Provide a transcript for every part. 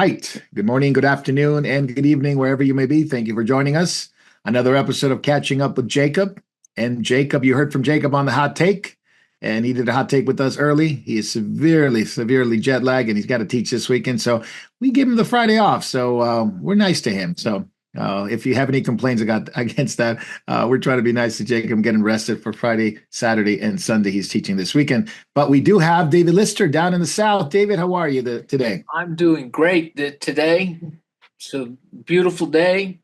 right. Good morning, good afternoon, and good evening, wherever you may be. Thank you for joining us. Another episode of Catching Up with Jacob. And Jacob, you heard from Jacob on the hot take, and he did a hot take with us early. He is severely jet lagged, and he's got to teach this weekend. So we give him the Friday off. So we're nice to him. So if you have any complaints against that, we're trying to be nice to Jacob, getting rested for Friday, Saturday, and Sunday. He's teaching this weekend. But we do have David Lister down in the South. David, how are you today? I'm doing great today. It's a beautiful day.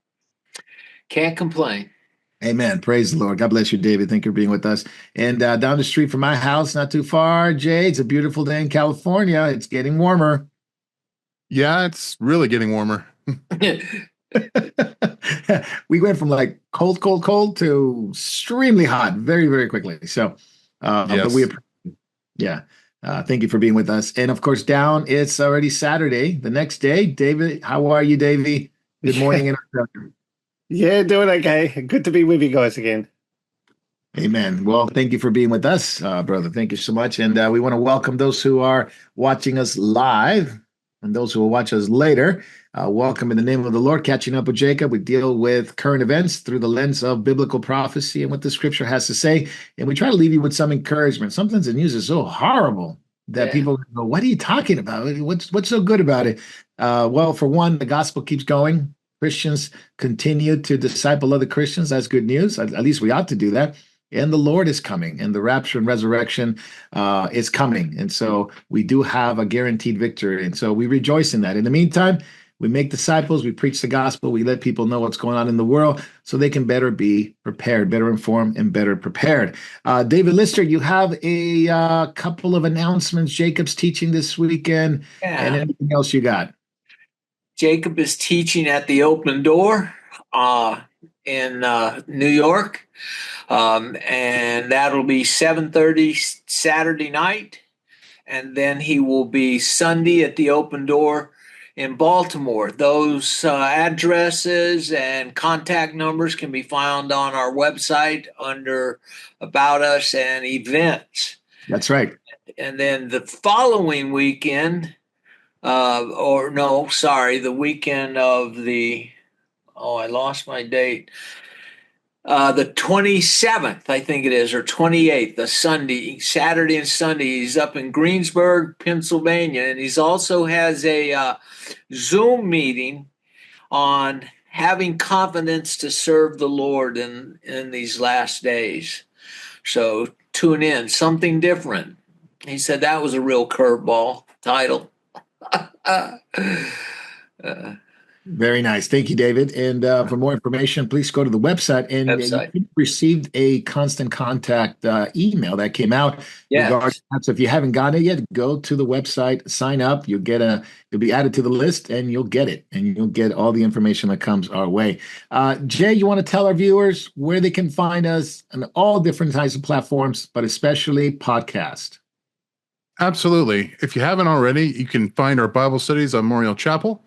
Can't complain. Amen. Praise the Lord. God bless you, David. Thank you for being with us. And down the street from my house, not too far, Jay, it's a beautiful day in California. It's getting warmer. Yeah, it's really getting warmer. We went from like cold to extremely hot very quickly. So, yes. But thank you for being with us. And of course, down, it's already Saturday, the next day. David, how are you, Davey? Good morning. In Australia. Yeah, doing okay. Good to be with you guys again. Amen. Well, thank you for being with us, brother. Thank you so much. And we want to welcome those who are watching us live and those who will watch us later. Welcome in the name of the Lord. Catching Up with Jacob. We deal with current events through the lens of biblical prophecy and what the scripture has to say. And we try to leave you with some encouragement. Sometimes the news is so horrible that people go, what are you talking about? What's so good about it? Well, for one, the gospel keeps going. Christians continue to disciple other Christians. That's good news. At least we ought to do that. And the Lord is coming, and the rapture and resurrection is coming. And so we do have a guaranteed victory. And so we rejoice in that. In the meantime, we make disciples, we preach the gospel, we let people know what's going on in the world so they can better be prepared, better informed, and better prepared. David Lister, you have a couple of announcements. Jacob's teaching this weekend, and anything else you got? Jacob is teaching at the Open Door in New York, and that'll be 7:30 Saturday night, and then he will be Sunday at the Open Door in Baltimore. Those addresses and contact numbers can be found on our website under About Us and Events. That's right. And then the following weekend, the weekend of I lost my date. The 27th, I think it is, or 28th, Saturday and Sunday. He's up in Greensburg, Pennsylvania, and he's also has a Zoom meeting on having confidence to serve the Lord in these last days. So tune in, something different. He said that was a real curveball title. Very nice. Thank you, David. And for more information, please go to the website. And you received a constant contact email that came out. Yeah. So if you haven't gotten it yet, go to the website, sign up. You'll be added to the list, and you'll get it. And you'll get all the information that comes our way. Jay, you want to tell our viewers where they can find us on all different types of platforms, but especially podcast? Absolutely. If you haven't already, you can find our Bible studies on Moriel Chapel.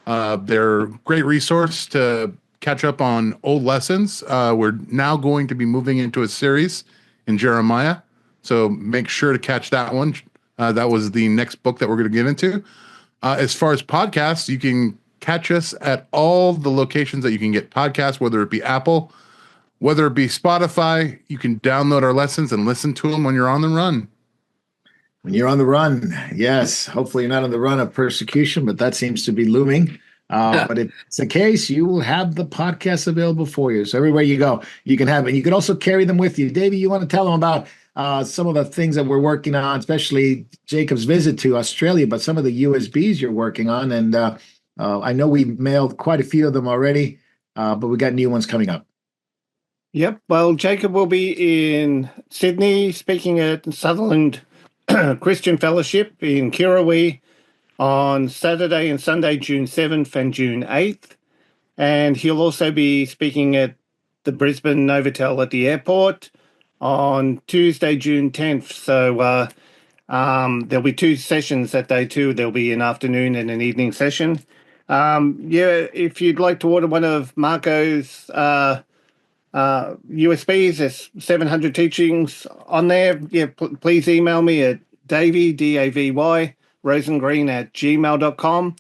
They're a great resource to catch up on old lessons. We're now going to be moving into a series in Jeremiah, so make sure to catch that one. That was the next book that we're going to get into. As far as podcasts, you can catch us at all the locations that you can get podcasts, whether it be Apple, whether it be Spotify. You can download our lessons and listen to them when you're on the run. When you're on the run, yes. Hopefully you're not on the run of persecution, but that seems to be looming. But if it's the case, you will have the podcast available for you. So everywhere you go, you can have it. You can also carry them with you. Davey, you want to tell them about some of the things that we're working on, especially Jacob's visit to Australia, but some of the USBs you're working on. And I know we mailed quite a few of them already, but we got new ones coming up. Yep. Well, Jacob will be in Sydney speaking at Sutherland Christian Fellowship in Kirrawee on Saturday and Sunday, June 7th and June 8th. And he'll also be speaking at the Brisbane Novotel at the airport on Tuesday, June 10th. So there'll be two sessions that day too. There'll be an afternoon and an evening session. If you'd like to order one of Marco's USBs, there's 700 teachings on there. Please email me at Davy, Davy, Rosengreen @gmail.com.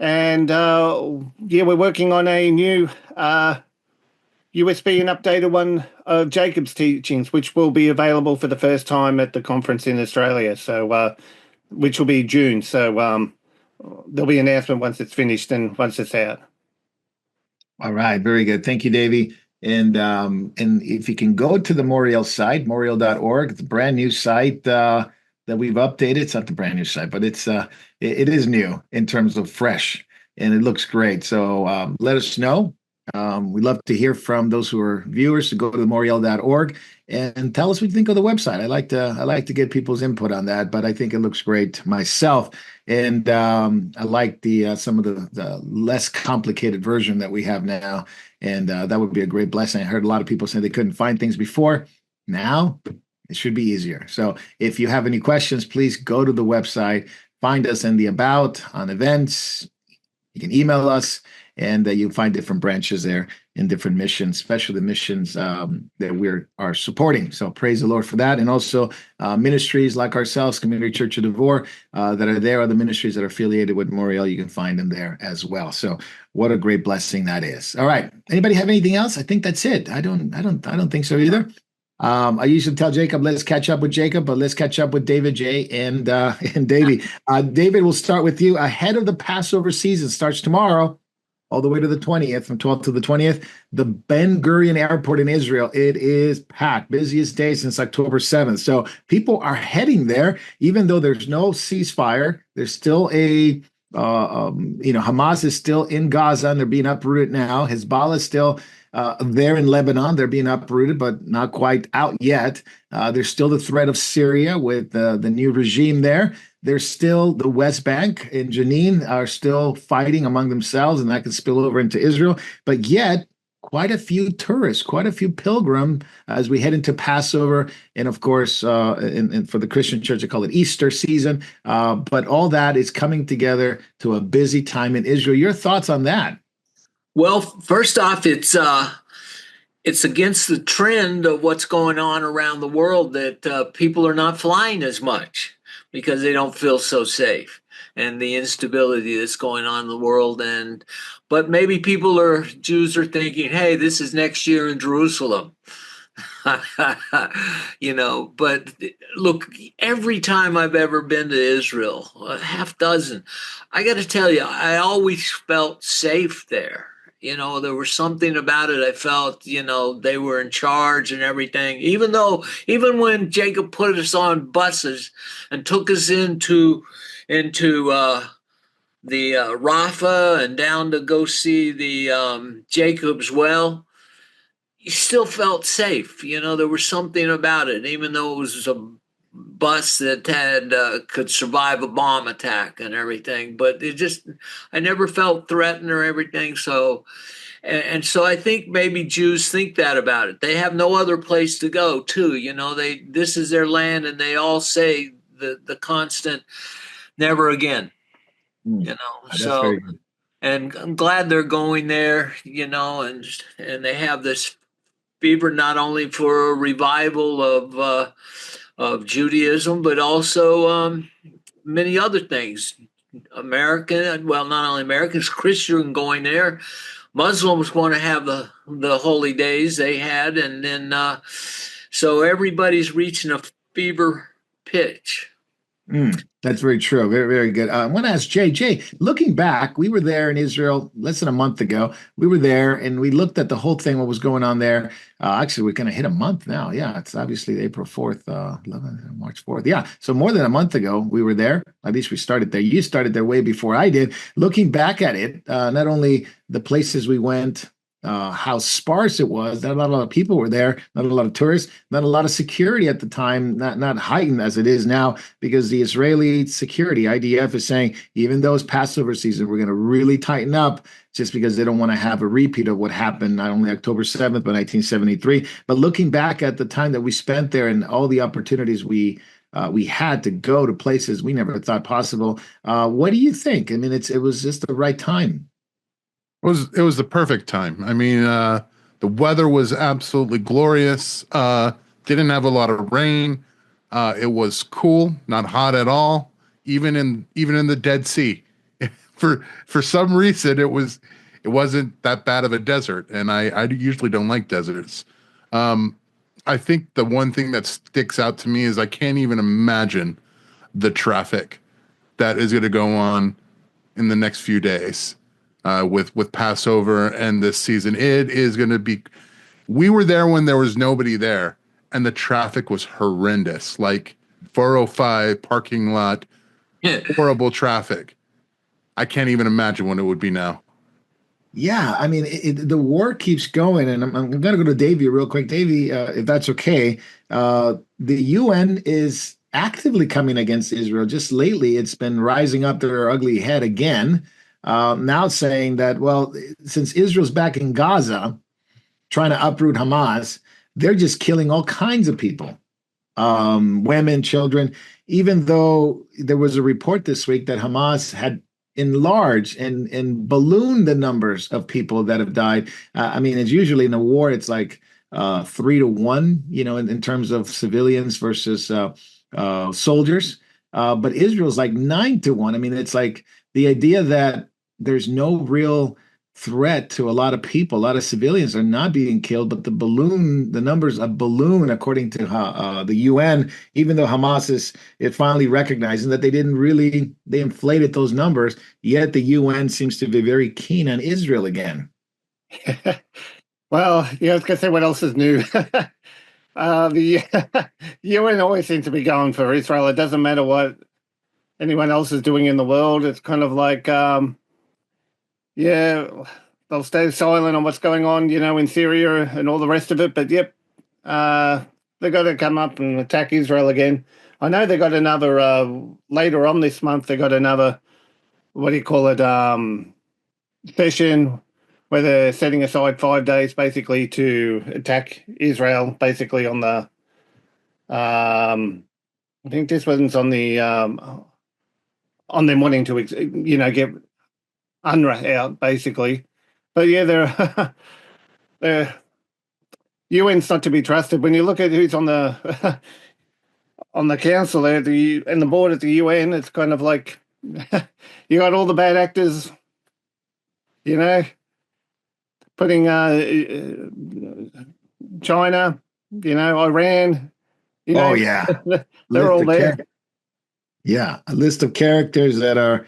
And we're working on a new USB and updated one of Jacob's teachings, which will be available for the first time at the conference in Australia. So, which will be June. So there'll be an announcement once it's finished and once it's out. All right, very good. Thank you, Davey. And if you can go to the Moriel site, moriel.org, it's a brand new site that we've updated. It's not the brand new site, but it is new in terms of fresh, and it looks great. So let us know. We'd love to hear from those who are viewers to go to the moriel.org and tell us what you think of the website. I like to get people's input on that, but I think it looks great myself. And I like the some of the less complicated version that we have now, and that would be a great blessing. I heard a lot of people say they couldn't find things before. Now it should be easier. So if you have any questions, please go to the website, find us in the About, on events. You can email us, and you'll find different branches there in different missions, especially the missions that we are supporting. So praise the Lord for that. And also ministries like ourselves, Community Church of Devore, that are there, other ministries that are affiliated with Moriel. You can find them there as well. So what a great blessing that is. All right. Anybody have anything else? I think that's it. I don't think so either. I usually tell Jacob, let's catch up with Jacob, but let's catch up with David J. and Davey. David, we'll start with you. Ahead of the Passover season starts tomorrow, all the way to the 20th, from 12th to the 20th, the Ben Gurion Airport in Israel, it is packed, busiest day since October 7th. So people are heading there, even though there's no ceasefire. There's still Hamas is still in Gaza, and they're being uprooted now. Hezbollah is still there in Lebanon. They're being uprooted, but not quite out yet. There's still the threat of Syria with the new regime there. There's still the West Bank in Jenin are still fighting among themselves, and that can spill over into Israel. But yet, quite a few tourists, quite a few pilgrims as we head into Passover, and of course, and for the Christian church, they call it Easter season. But all that is coming together to a busy time in Israel. Your thoughts on that? Well, first off, it's against the trend of what's going on around the world that people are not flying as much because they don't feel so safe, and the instability that's going on in the world. But maybe Jews are thinking, hey, this is next year in Jerusalem. But look, every time I've ever been to Israel, a half dozen, I got to tell you, I always felt safe there. There was something about it. I felt, they were in charge and everything. Even when Jacob put us on buses and took us into the Rafah and down to go see the Jacob's well, you still felt safe. There was something about it, even though it was a bus that could survive a bomb attack and everything. But I never felt threatened or everything. So, and so I think maybe Jews think that about it. They have no other place to go too. This is their land, and they all say the constant never again. So, and I'm glad they're going there, and they have this fever not only for a revival of Judaism, but also many other things. Not only Americans, Christian going there. Muslims want to have the holy days they had, and then so everybody's reaching a fever pitch. That's very true. Very, very good. I want to ask Jay, looking back, we were there in Israel less than a month ago. We were there and we looked at the whole thing, what was going on there. Actually, we're going to hit a month now. Yeah, it's obviously April 4th, March 4th. Yeah, so more than a month ago, we were there. At least we started there. You started there way before I did. Looking back at it, not only the places we went, how sparse it was. Not a lot of people were there, not a lot of tourists, not a lot of security at the time, not heightened as it is now, because the Israeli security, IDF, is saying, even though it's Passover season, we're going to really tighten up just because they don't want to have a repeat of what happened not only October 7th, but 1973. But looking back at the time that we spent there and all the opportunities we had to go to places we never thought possible, what do you think? I mean, it was just the right time. It was the perfect time. I mean, the weather was absolutely glorious. Didn't have a lot of rain. It was cool, not hot at all. Even in the Dead Sea, it for some reason it wasn't that bad of a desert, and I usually don't like deserts. I think the one thing that sticks out to me is I can't even imagine the traffic that is going to go on in the next few days with Passover and this season. It is going to be. We were there when there was nobody there, and the traffic was horrendous. Like 405 parking lot, horrible traffic. I can't even imagine what it would be now. Yeah, I mean, the war keeps going, and I'm going to go to Davey real quick. Davey, if that's okay, the UN is actively coming against Israel. Just lately, it's been rising up their ugly head again, now saying that, well, since Israel's back in Gaza, trying to uproot Hamas, they're just killing all kinds of people, women, children, even though there was a report this week that Hamas had enlarged and ballooned the numbers of people that have died. I mean, it's usually in a war, it's like 3 to 1, in terms of civilians versus soldiers. But Israel's like 9 to 1. I mean, it's like the idea that there's no real threat to a lot of people. A lot of civilians are not being killed, but the numbers of balloon, according to the UN, even though Hamas is finally recognizing that they inflated those numbers, yet the UN seems to be very keen on Israel again. Well, I was going to say, what else is new? The UN always seems to be going for Israel. It doesn't matter what anyone else is doing in the world. It's kind of like, they'll stay silent on what's going on, in Syria and all the rest of it. But yep, they've got to come up and attack Israel again. I know they got another, later on this month, they got another, what do you call it, session where they're setting aside 5 days basically to attack Israel, basically on the, I think this one's on the, on them wanting to, get UNRWA out, basically. But yeah, they're UN's not to be trusted. When you look at who's on the on the council there, and the board at the UN, it's kind of like you got all the bad actors, putting China, Iran, Oh yeah, they're all there. Yeah, a list of characters that are,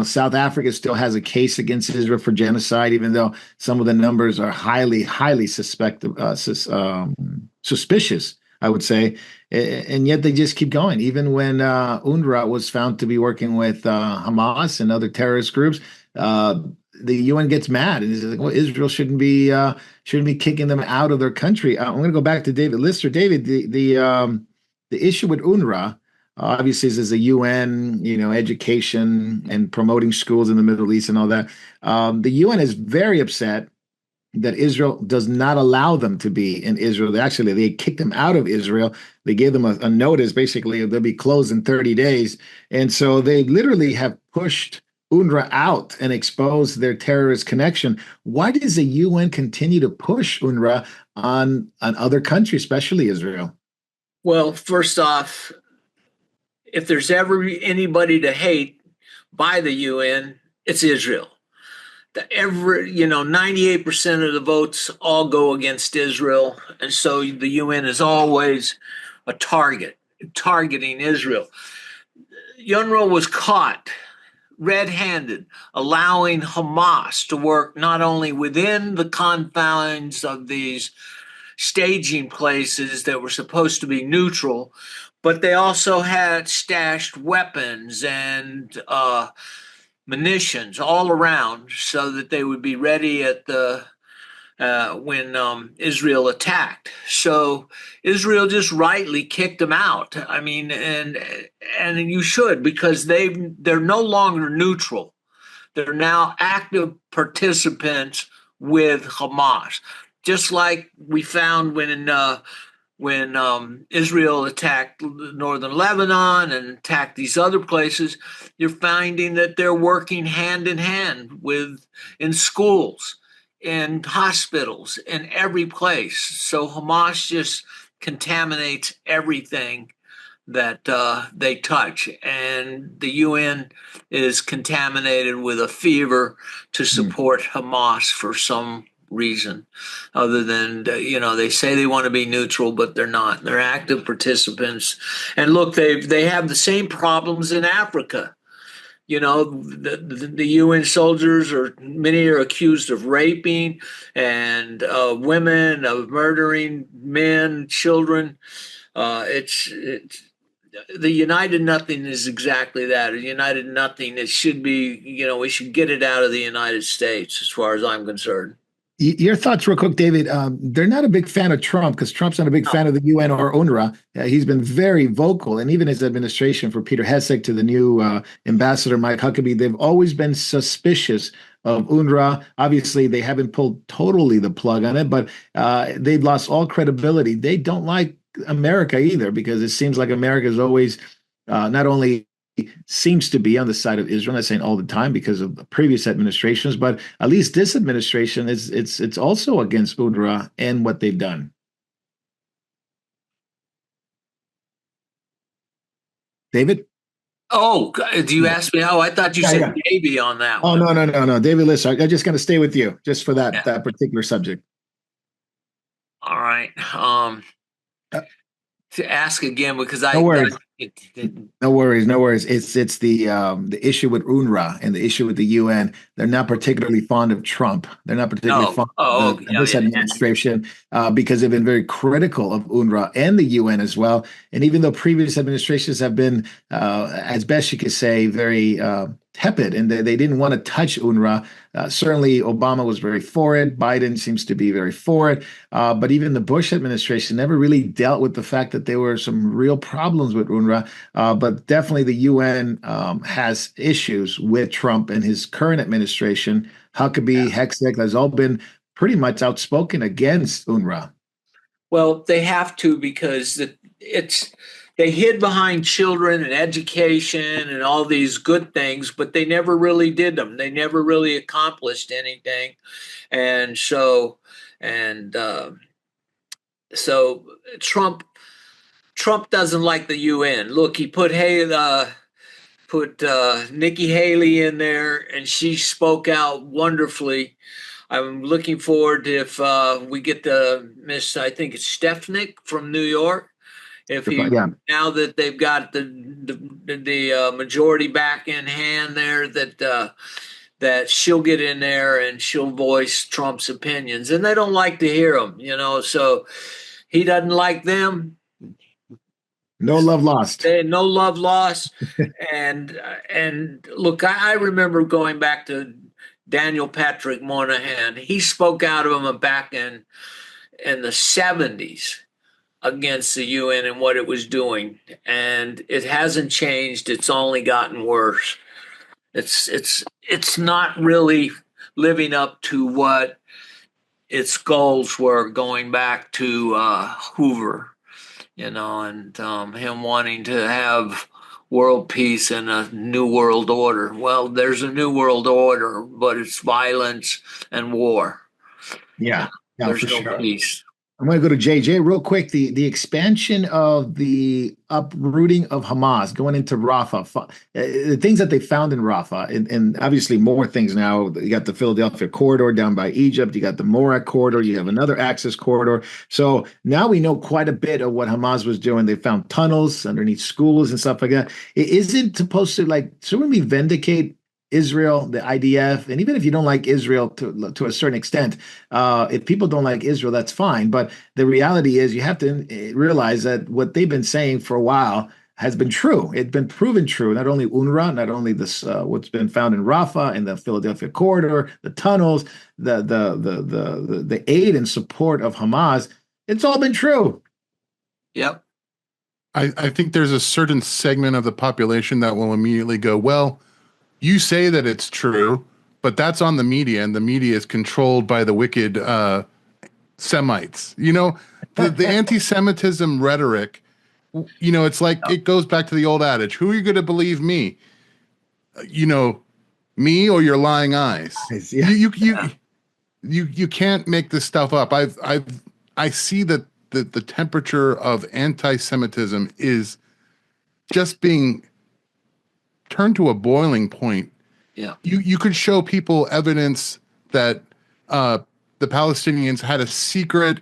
South Africa still has a case against Israel for genocide, even though some of the numbers are highly, highly suspicious, I would say. And yet they just keep going. Even when UNRWA was found to be working with Hamas and other terrorist groups, the UN gets mad and is like, well, Israel shouldn't be kicking them out of their country. I'm going to go back to David Lister. David, the issue with UNRWA, obviously, as a UN, education and promoting schools in the Middle East and all that. The UN is very upset that Israel does not allow them to be in Israel. They kicked them out of Israel. They gave them a notice, basically, they'll be closed in 30 days. And so they literally have pushed UNRWA out and exposed their terrorist connection. Why does the UN continue to push UNRWA on other countries, especially Israel? Well, first off, if there's ever anybody to hate by the UN, it's Israel. 98% of the votes all go against Israel. And so the UN is always a targeting Israel. UNRWA was caught red-handed, allowing Hamas to work not only within the confines of these staging places that were supposed to be neutral, but they also had stashed weapons and munitions all around so that they would be ready at the when Israel attacked. So Israel just rightly kicked them out. I mean, and you should, because they're no longer neutral. They're now active participants with Hamas, just like we found when Israel attacked northern Lebanon and attacked these other places. You're finding that they're working hand in hand in schools, in hospitals, in every place. So Hamas just contaminates everything that they touch, and the UN is contaminated with a fever to support Hamas for some reason, other than they say they want to be neutral, but they're not. They're active participants. And look, they have the same problems in Africa. The UN soldiers many are accused of raping and women, of murdering men, children. It's the United Nothing is exactly that. A United Nothing. It should be, we should get it out of the United States, as far as I'm concerned. Your thoughts, real quick, David. They're not a big fan of Trump because Trump's not a big fan of the UN or UNRWA. He's been very vocal, and even his administration, for Peter Hessek to the new ambassador Mike Huckabee, they've always been suspicious of UNRWA. Obviously, they haven't pulled totally the plug on it, but they've lost all credibility. They don't like America either, because it seems like America is always not only seems to be on the side of Israel. I'm not saying all the time because of the previous administrations, but at least this administration it's also against UNRWA and what they've done. David? Oh, do you ask me how? I thought you said maybe on that one. Oh, no. David, listen, I'm just going to stay with you just for that particular subject. All right. To ask again, because no worries. No worries. It's the issue with UNRWA and the issue with the UN. They're not particularly fond of Trump. They're not particularly fond of this administration because they've been very critical of UNRWA and the UN as well. And even though previous administrations have been, as best you could say, very tepid, and they didn't want to touch UNRWA. Certainly, Obama was very for it. Biden seems to be very for it. But even the Bush administration never really dealt with the fact that there were some real problems with UNRWA. But definitely the UN has issues with Trump and his current administration. Huckabee, Hexek, has all been pretty much outspoken against UNRWA. Well, they have to, because they hid behind children and education and all these good things, but they never really did them. They never really accomplished anything. And so Trump doesn't like the UN. Look, he put Nikki Haley in there, and she spoke out wonderfully. I'm looking forward to if we get the Miss, I think it's Stefanik from New York. Now that they've got the majority back in hand there, that she'll get in there and she'll voice Trump's opinions, and they don't like to hear them, so he doesn't like them. No love lost. No love lost. and look, I remember going back to Daniel Patrick Moynihan. He spoke out of him back in the 70s against the UN and what it was doing, and it hasn't changed. It's only gotten worse. It's not really living up to what its goals were going back to Hoover. And him wanting to have world peace and a new world order. Well, there's a new world order, but it's violence and war. Yeah, there's no peace. I'm going to go to JJ real quick. The expansion of the uprooting of Hamas going into Rafah, the things that they found in Rafah, and obviously more things now. You got the Philadelphia corridor down by Egypt. You got the Moriel corridor. You have another access corridor. So now we know quite a bit of what Hamas was doing. They found tunnels underneath schools and stuff like that. It isn't supposed to shouldn't we vindicate Israel, the IDF, and even if you don't like Israel to a certain extent, if people don't like Israel, that's fine. But the reality is you have to realize that what they've been saying for a while has been true. It's been proven true. Not only UNRWA, not only this what's been found in Rafah and the Philadelphia corridor, the tunnels, the aid and support of Hamas. It's all been true. Yep. I think there's a certain segment of the population that will immediately go, well, you say that it's true, but that's on the media, and the media is controlled by the wicked Semites. The anti-Semitism rhetoric, it's like it goes back to the old adage, who are you going to believe, me? Me or your lying eyes? Yeah. You can't make this stuff up. I see that the temperature of anti-Semitism is just being turned to a boiling point. Yeah. You could show people evidence that the Palestinians had a secret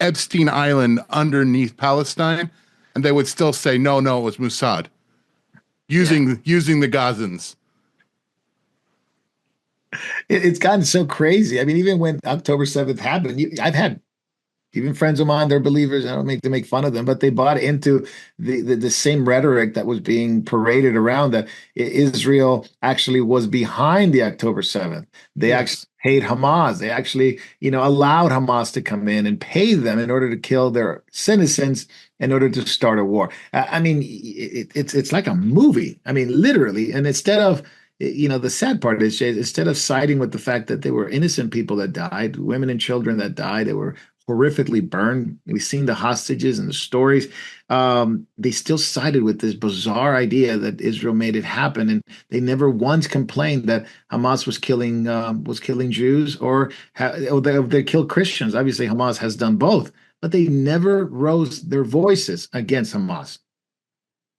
Epstein Island underneath Palestine, and they would still say, no, it was Mossad using the Gazans. It's gotten so crazy. I mean, even when October 7th happened, I've had even friends of mine, they're believers. I don't make fun of them, but they bought into the same rhetoric that was being paraded around, that Israel actually was behind the October 7th. They actually paid Hamas. They actually, allowed Hamas to come in and pay them in order to kill their citizens in order to start a war. I mean, it's like a movie. I mean, literally. And instead of, the sad part is, Jay, instead of siding with the fact that there were innocent people that died, women and children that died, they were horrifically burned. We've seen the hostages and the stories. They still sided with this bizarre idea that Israel made it happen, and they never once complained that Hamas was killing Jews or they killed Christians. Obviously, Hamas has done both, but they never rose their voices against Hamas.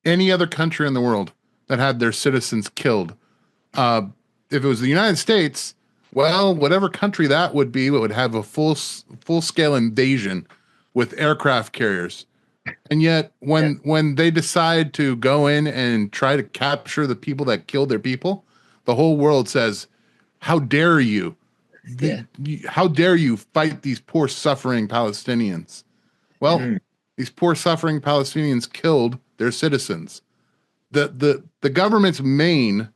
Any other country in the world that had their citizens killed, if it was the United States, well, whatever country that would be, it would have a full scale invasion with aircraft carriers. And yet, when they decide to go in and try to capture the people that killed their people, the whole world says, "How dare you? How dare you fight these poor suffering Palestinians?" Well, these poor suffering Palestinians killed their citizens. The government's main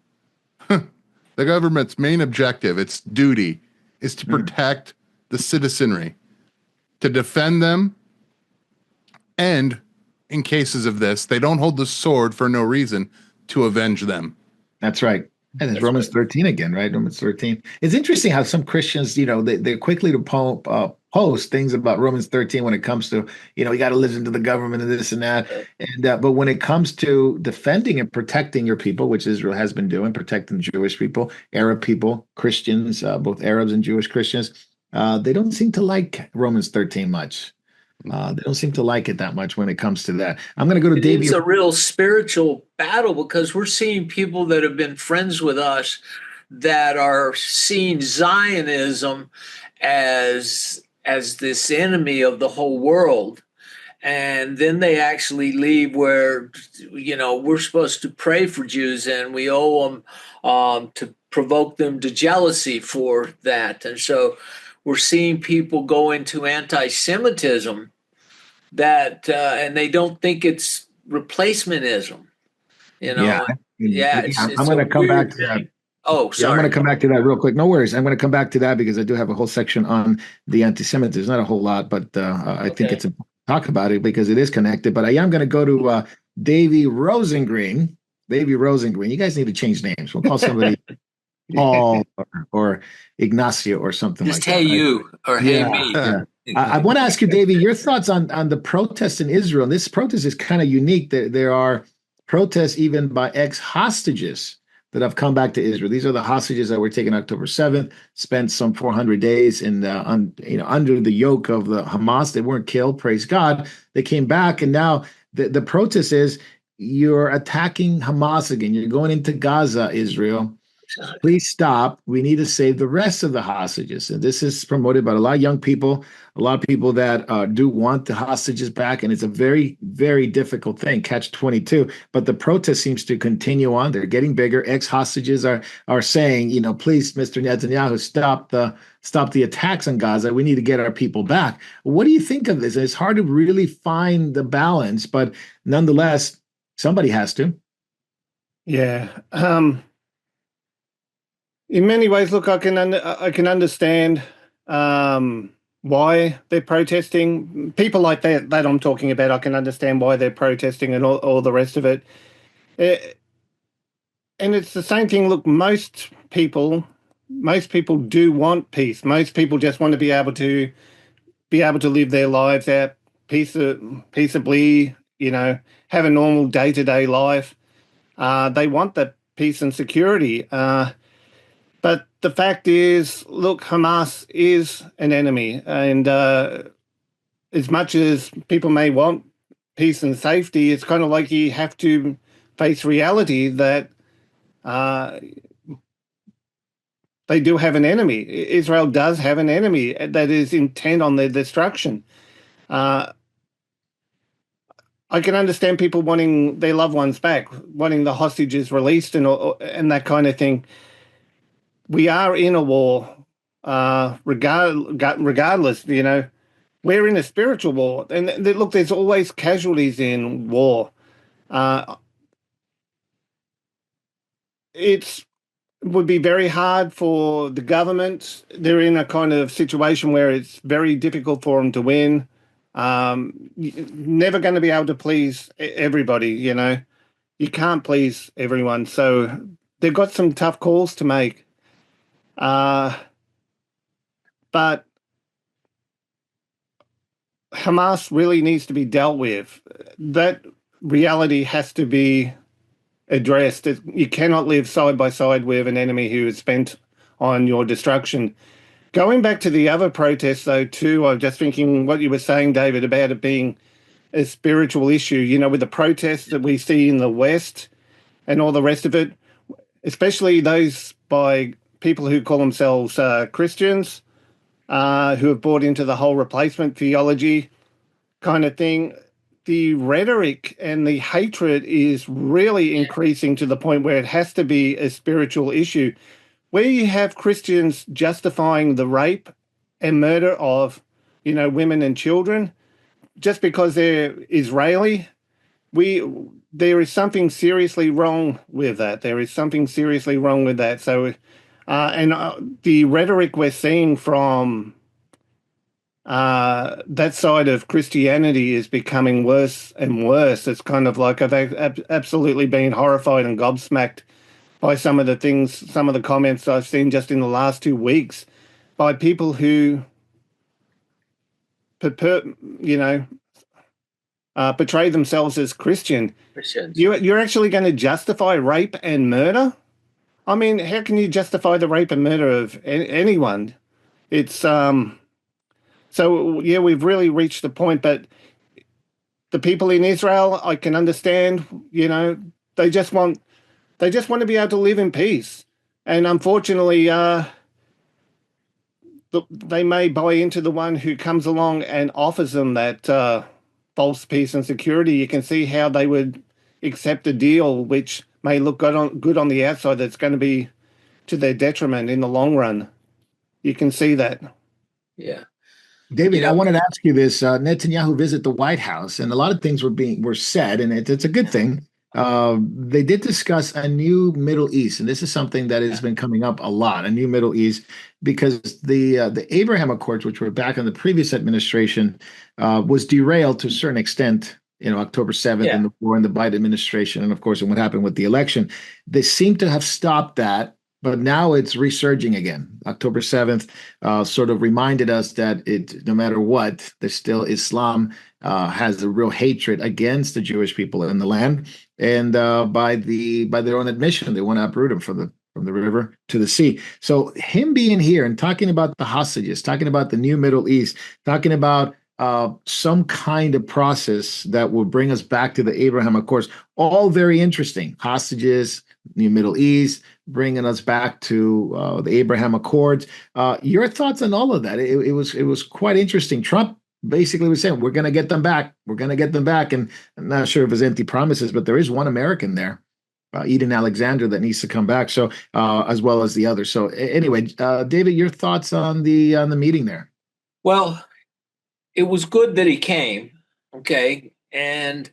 The government's main objective, its duty, is to protect the citizenry, to defend them, and in cases of this, they don't hold the sword for no reason, to avenge them. That's right. And it's Romans 13 again, right? Romans 13. It's interesting how some Christians, they're quickly to post things about Romans 13 when it comes to, you got to listen to the government and this and that. And but when it comes to defending and protecting your people, which Israel has been doing, protecting Jewish people, Arab people, Christians, both Arabs and Jewish Christians, they don't seem to like Romans 13 much. They don't seem to like it that much when it comes to that. I'm going to go to Davey. It's a real spiritual battle because we're seeing people that have been friends with us that are seeing Zionism as this enemy of the whole world. And then they actually leave where, we're supposed to pray for Jews and we owe them to provoke them to jealousy for that. And so we're seeing people go into anti-Semitism that and they don't think it's replacementism. I'm going to come back to that. Oh, sorry. I'm going to come back to that real quick. No worries. I'm going to come back to that because I do have a whole section on the anti-Semitism. Not a whole lot, but I think it's important to talk about it because it is connected. But I am going to go to Davey Rosengreen. Davey Rosengreen. You guys need to change names. We'll call somebody Paul or Ignacio or something Just like hey that. you or hey me. Yeah. I want to ask you, Davey, your thoughts on the protests in Israel. And this protest is kind of unique. There are protests even by ex-hostages that have come back to Israel. These are the hostages that were taken October 7th, spent some 400 days in under the yoke of the Hamas. They weren't killed, praise God. They came back, and now the protest is you're attacking Hamas again. You're going into Gaza, Israel. Please stop. We need to save the rest of the hostages. And this is promoted by a lot of young people, a lot of people that do want the hostages back. And it's a very, very difficult thing, catch-22. But the protest seems to continue on. They're getting bigger. Ex-hostages are saying, please, Mr. Netanyahu, stop the attacks on Gaza. We need to get our people back. What do you think of this? It's hard to really find the balance, but nonetheless, somebody has to. Yeah. In many ways, look, I can understand why they're protesting. People like that I'm talking about, I can understand why they're protesting and all the rest of it. And it's the same thing. Look, most people do want peace. Most people just want to be able to live their lives out peaceably, have a normal day-to-day life. They want that peace and security. But the fact is, look, Hamas is an enemy. And as much as people may want peace and safety, it's kind of like you have to face reality that they do have an enemy. Israel does have an enemy that is intent on their destruction. I can understand people wanting their loved ones back, wanting the hostages released and that kind of thing. We are in a war, regardless, we're in a spiritual war. And look, there's always casualties in war. It would be very hard for the government. They're in a kind of situation where it's very difficult for them to win. Never going to be able to please everybody, You can't please everyone. So they've got some tough calls to make. But Hamas really needs to be dealt with. That reality has to be addressed. You cannot live side by side with an enemy who is bent on your destruction. Going back to the other protests, though, too, I'm just thinking what you were saying, David, about it being a spiritual issue, with the protests that we see in the West and all the rest of it, especially those by people who call themselves Christians, who have bought into the whole replacement theology kind of thing. The rhetoric and the hatred is really increasing to the point where it has to be a spiritual issue. Where you have Christians justifying the rape and murder of, women and children, just because they're Israeli, there is something seriously wrong with that. There is something seriously wrong with that. So, the rhetoric we're seeing from that side of Christianity is becoming worse and worse. It's kind of like I've absolutely been horrified and gobsmacked by some of the comments I've seen just in the last 2 weeks by people who, portray themselves as Christians. You're actually going to justify rape and murder? I mean, how can you justify the rape and murder of anyone? It's So, yeah, we've really reached the point, but the people in Israel, I can understand, they just want to be able to live in peace. And unfortunately, they may buy into the one who comes along and offers them that false peace and security. You can see how they would accept a deal which may look good on the outside that's going to be to their detriment in the long run. You can see that. Yeah. David, I wanted to ask you this. Netanyahu visited the White House, and a lot of things were said, and it's a good thing. They did discuss a new Middle East, and this is something that has been coming up a lot, a new Middle East, because the Abraham Accords, which were back in the previous administration, was derailed to a certain extent, October 7th and the war in the Biden administration, and of course, and what happened with the election. They seem to have stopped that. But now it's resurging again. October 7th sort of reminded us that no matter what, there's still Islam has a real hatred against the Jewish people in the land. And by their own admission, they want to uproot them from the river to the sea. So him being here and talking about the hostages, talking about the new Middle East, talking about some kind of process that will bring us back to the Abraham Accords, all very interesting. Hostages, new Middle East, bringing us back to the Abraham Accords. Your thoughts on all of that? It was quite interesting. Trump basically was saying, we're going to get them back. We're going to get them back. And I'm not sure if it's empty promises, but there is one American there, Eden Alexander, that needs to come back. So as well as the others. So anyway, David, your thoughts on the meeting there? Well, it was good that he came. Okay. And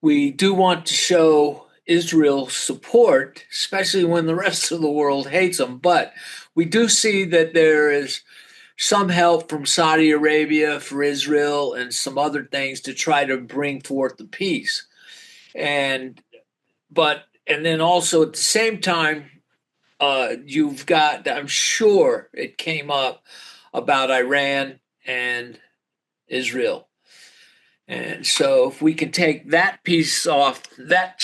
we do want to show Israel support, especially when the rest of the world hates them. But we do see that there is some help from Saudi Arabia for Israel and some other things to try to bring forth the peace. And then also at the same time, you've got, I'm sure it came up about Iran and Israel. And so if we can take that piece off, that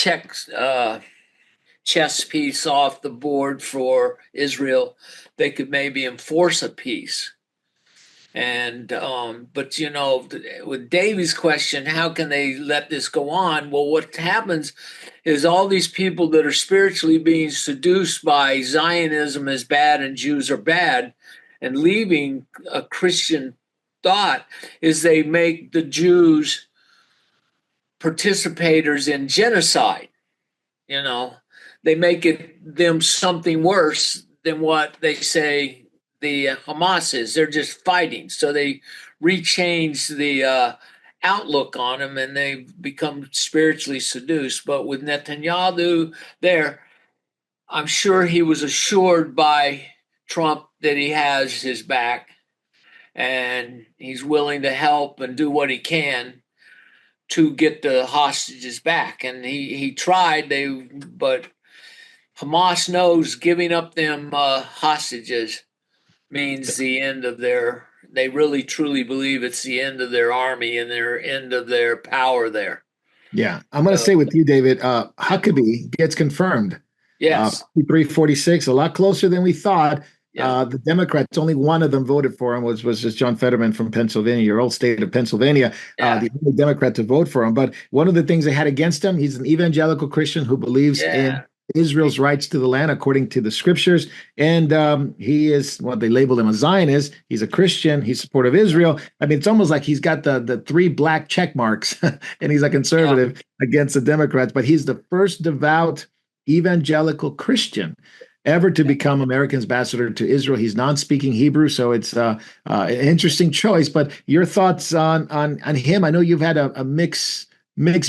chess piece off the board for Israel, they could maybe enforce a peace. And but with Davy's question, how can they let this go on? Well, what happens is all these people that are spiritually being seduced by Zionism is bad and Jews are bad, and leaving a Christian thought, is they make the Jews participators in genocide. You know, they make them something worse than what they say the Hamas is. They're just fighting. So they rechange the outlook on them, and they become spiritually seduced. But with Netanyahu there, I'm sure he was assured by Trump that he has his back, and he's willing to help and do what he can to get the hostages back. And he tried, but Hamas knows giving up them hostages means the end of their. They really truly believe it's the end of their army and their end of their power there. Yeah, I'm going to say with you, David, Huckabee gets confirmed. Yes. 346, a lot closer than we thought. Yeah. The Democrats, only one of them voted for him, was just John Fetterman from Pennsylvania, your old state of Pennsylvania, Yeah. the only Democrat to vote for him. But one of the things they had against him, he's an evangelical Christian who believes in Israel's rights to the land according to the scriptures. And he is what they labeled him a Zionist. He's a Christian. He's supportive of Israel. I mean, it's almost like he's got the three black check marks and he's a conservative against the Democrats. But he's the first devout evangelical Christian ever to become American ambassador to Israel. He's non-speaking Hebrew, so it's an interesting choice. But your thoughts on him? I know you've had a mixed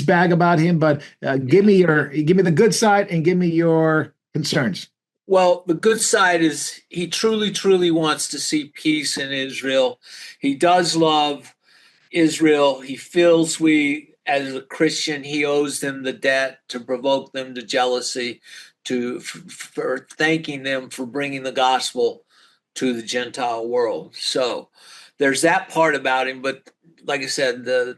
bag about him, but give me the good side and give me your concerns. Well, the good side is he truly, truly wants to see peace in Israel. He does love Israel. He feels as a Christian, he owes them the debt to provoke them to jealousy, for thanking them for bringing the gospel to the Gentile world. So there's that part about him. But like I said, now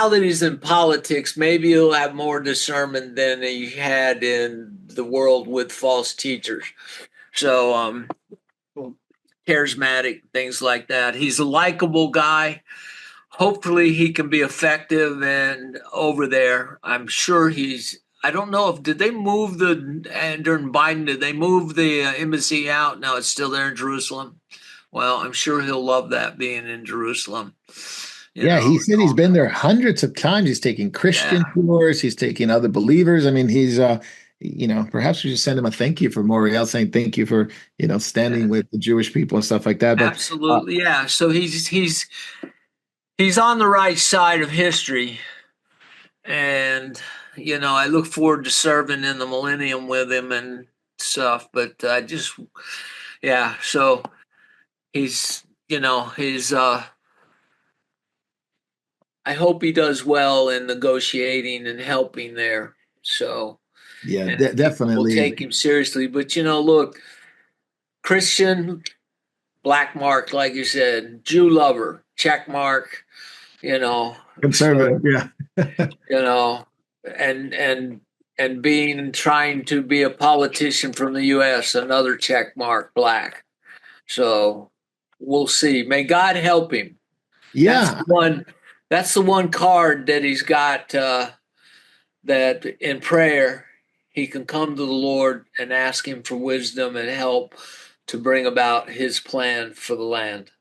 that he's in politics, maybe he'll have more discernment than he had in the world with false teachers. So charismatic, things like that. He's a likable guy. Hopefully he can be effective, and over there, I'm sure I don't know did they move during Biden, did they move the embassy out? No, it's still there in Jerusalem. Well, I'm sure he'll love that, being in Jerusalem. He said he's been there hundreds of times. He's taking Christian tours. He's taking other believers. I mean, he's, perhaps we should send him a thank you for Moriel, saying thank you for, standing with the Jewish people and stuff like that. But, absolutely. So he's on the right side of history. And, I look forward to serving in the millennium with him and stuff. But so he's, I hope he does well in negotiating and helping there. So definitely. We'll take him seriously. But look, Christian, black mark, like you said, Jew lover, check mark, conservative, and trying to be a politician from the U.S., another check mark, black. So we'll see. May God help him. Yeah. That's the one card that he's got, that in prayer he can come to the Lord and ask him for wisdom and help to bring about his plan for the land.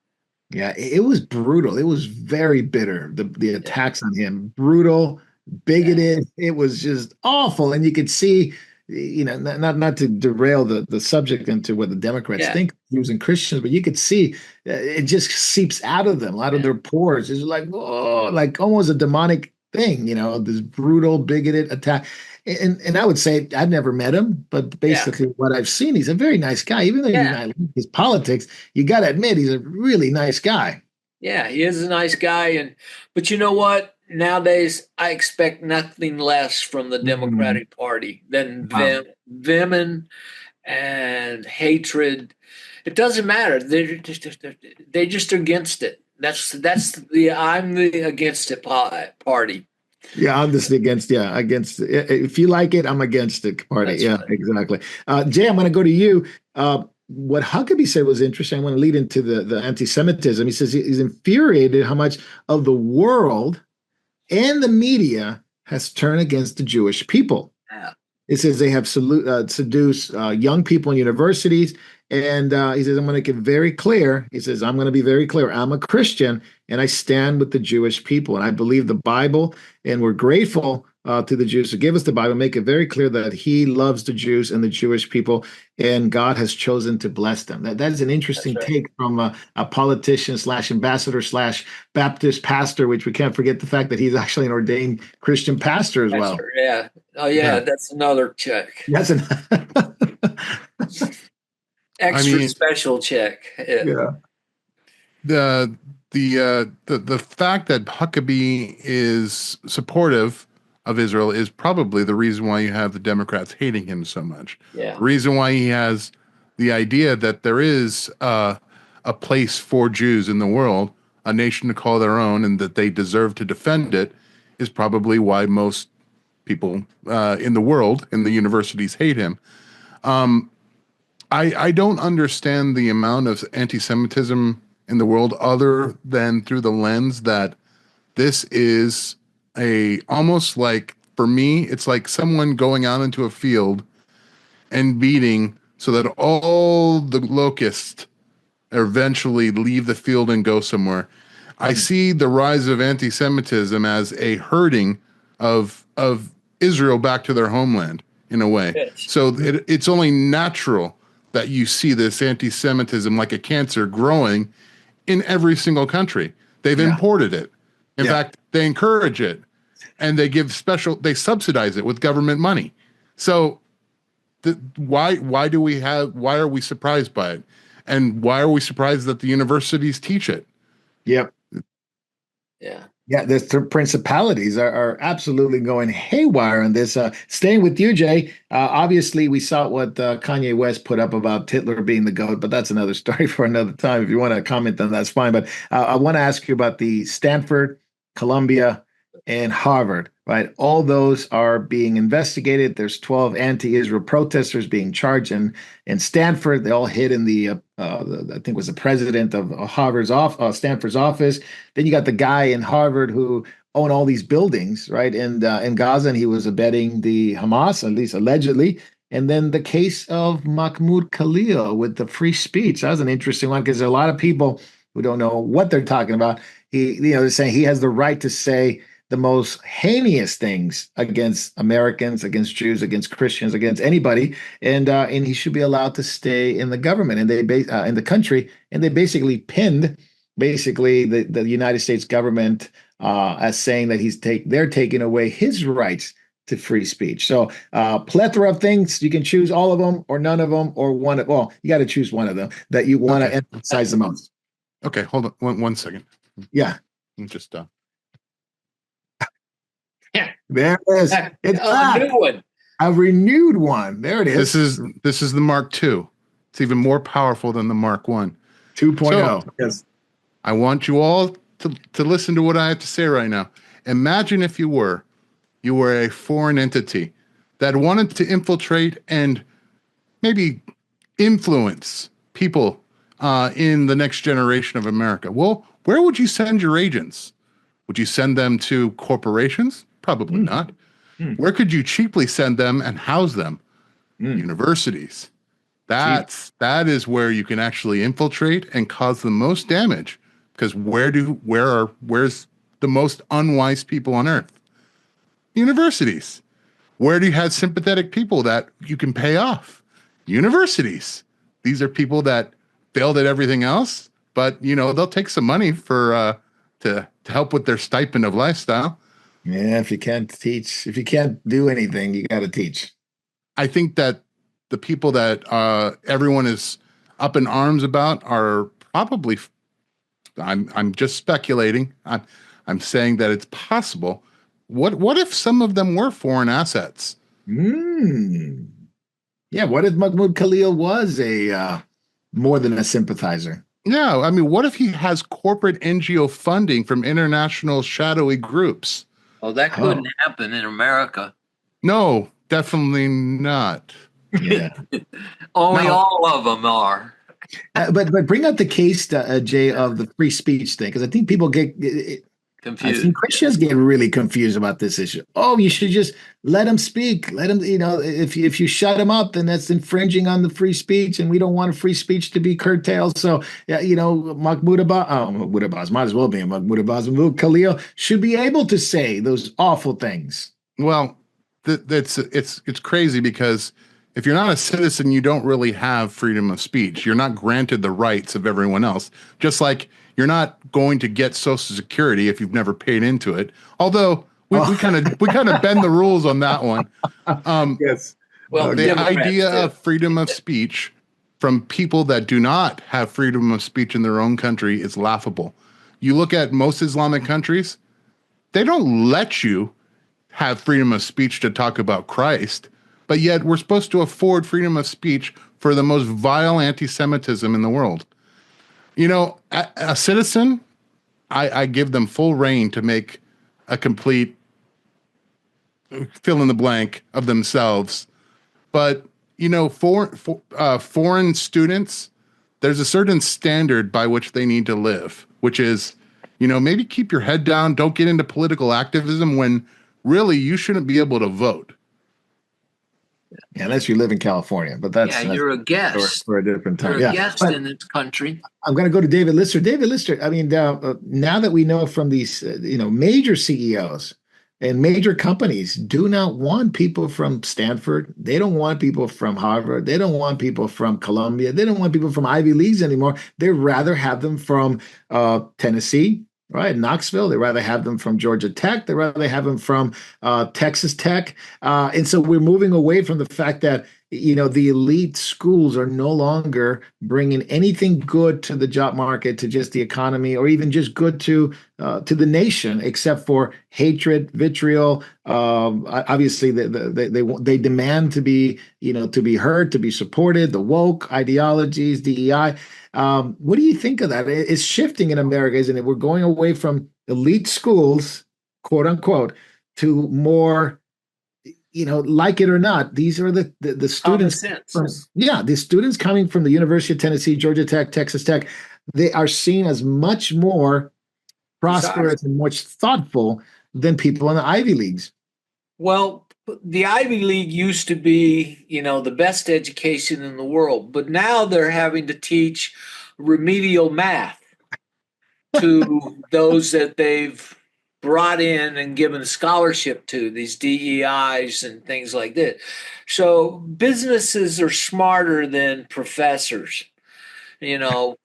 Yeah, it was brutal. It was very bitter. The attacks on him, brutal, bigoted. It was just awful. And you could see, not to derail the subject into what the Democrats think using Christians, but you could see it just seeps out of them, out of their pores. It's like, oh, like almost a demonic thing, this brutal, bigoted attack. And I would say I've never met him, but basically what I've seen, he's a very nice guy. Even though you not like his politics, you got to admit he's a really nice guy. Yeah, he is a nice guy. But you know what? Nowadays, I expect nothing less from the Democratic Party than venom and hatred. It doesn't matter. They're just against it. I'm the against it party. Yeah, I'm just against if you like it, I'm against the party. That's right. Exactly. Jay, I'm going to go to you. what Huckabee said was interesting. I want to lead into the anti-Semitism. He says he's infuriated how much of the world and the media has turned against the Jewish people. Yeah. It says they have seduced young people in universities. And he says, I'm going to get very clear. He says, I'm going to be very clear. I'm a Christian and I stand with the Jewish people. And I believe the Bible. And we're grateful to the Jews who give us the Bible, make it very clear that he loves the Jews and the Jewish people. And God has chosen to bless them. That is an interesting take from a politician / ambassador / Baptist pastor, which we can't forget the fact that he's actually an ordained Christian pastor as well. Yeah. Oh, yeah. That's another check. That's an extra special check. Yeah. The fact that Huckabee is supportive of Israel is probably the reason why you have the Democrats hating him so much. Yeah. The reason why he has the idea that there is a place for Jews in the world, a nation to call their own, and that they deserve to defend it, is probably why most people in the world, in the universities, hate him. I don't understand the amount of anti-Semitism in the world other than through the lens that this is almost like, for me, it's like someone going out into a field and beating so that all the locusts eventually leave the field and go somewhere. I see the rise of anti-Semitism as a herding of Israel back to their homeland in a way. Yes. So it's only natural that you see this anti-Semitism like a cancer growing in every single country. They've imported it. In fact, they encourage it, and they subsidize it with government money. So why are we surprised by it? And why are we surprised that the universities teach it? Yep. Yeah. Yeah, the principalities are absolutely going haywire on this. Staying with you, Jay, obviously we saw what Kanye West put up about Hitler being the GOAT, but that's another story for another time. If you want to comment on that, that's fine. But I want to ask you about the Stanford, Columbia, and Harvard, right? All those are being investigated. There's 12 anti-Israel protesters being charged in Stanford. They all hid in I think it was the president of Stanford's office. Then you got the guy in Harvard who owned all these buildings, right? And in Gaza, and he was abetting the Hamas, at least allegedly. And then the case of Mahmoud Khalil with the free speech. That was an interesting one because there are a lot of people who don't know what they're talking about. They're saying he has the right to say the most heinous things against Americans, against Jews, against Christians, against anybody, and he should be allowed to stay in the government and in the country. And they basically pinned the United States government as saying that they're taking away his rights to free speech. So plethora of things. You can choose all of them or none of them or one. Well, you got to choose one of them that you want to emphasize the most. Okay, hold on one second. Yeah. I'm just There it is. It's a new one. A renewed one. There it is. This is the Mark II. It's even more powerful than the Mark 1. 2.0. So, yes. I want you all to listen to what I have to say right now. Imagine if you were a foreign entity that wanted to infiltrate and maybe influence people in the next generation of America. Well, where would you send your agents? Would you send them to corporations? Probably not. Where could you cheaply send them and house them? Universities. That is where you can actually infiltrate and cause the most damage. Because where's the most unwise people on earth? Universities. Where do you have sympathetic people that you can pay off? Universities. These are people that failed at everything else, but they'll take some money for to help with their stipend of lifestyle. Yeah, if you can't do anything, you got to teach. I think that the people that everyone is up in arms about are probably, I'm just speculating. I'm saying that it's possible. What if some of them were foreign assets? Yeah, what if Mahmoud Khalil was more than a sympathizer? Yeah, I mean, what if he has corporate NGO funding from international shadowy groups? Oh, that couldn't happen in America. No, definitely not. Yeah. Only Now, all of them are. but bring up the case, Jay, of the free speech thing, because I think people get. I've seen Confused. Christians get really confused about this issue. Oh, you should just let them speak. Let them, if you shut them up, then that's infringing on the free speech, and we don't want free speech to be curtailed. So, yeah, Mahmoud Abbas, Mahmoud Abbas might as well be Mahmoud Abbas. Mahmoud Khalil should be able to say those awful things. Well, it's crazy because if you're not a citizen, you don't really have freedom of speech. You're not granted the rights of everyone else. Just like you're not going to get Social Security if you've never paid into it. Although we kind of bend the rules on that one. Yes. Well, The Democrats idea do. of freedom of speech from people that do not have freedom of speech in their own country is laughable. You look at most Islamic countries, they don't let you have freedom of speech to talk about Christ, but yet we're supposed to afford freedom of speech for the most vile anti-Semitism in the world. A citizen, I give them full reign to make a complete fill in the blank of themselves. But, foreign students, there's a certain standard by which they need to live, which is, maybe keep your head down. Don't get into political activism when really you shouldn't be able to vote. Yeah, unless you live in California, but that's You're a guest. for a different time. You're a Yeah, guest but in this country. I'm going to go to David Lister. David Lister, I mean, now that we know from these, major CEOs and major companies do not want people from Stanford. They don't want people from Harvard. They don't want people from Columbia. They don't want people from Ivy Leagues anymore. They'd rather have them from Tennessee, right? Knoxville. They'd rather have them from Georgia Tech. They'd rather have them from Texas Tech. And so we're moving away from the fact that the elite schools are no longer bringing anything good to the job market, to just the economy, or even just good to the nation, except for hatred, vitriol. Obviously, they demand to be heard, to be supported. The woke ideologies, DEI. What do you think of that? It's shifting in America, isn't it? We're going away from elite schools, quote unquote, to more. Like it or not, these are the students the students coming from the University of Tennessee, Georgia Tech, Texas Tech. They are seen as much more prosperous and much thoughtful than people in the Ivy Leagues. Well, the Ivy League used to be, the best education in the world, but now they're having to teach remedial math to those that they've brought in and given a scholarship to, these DEIs and things like that. So businesses are smarter than professors.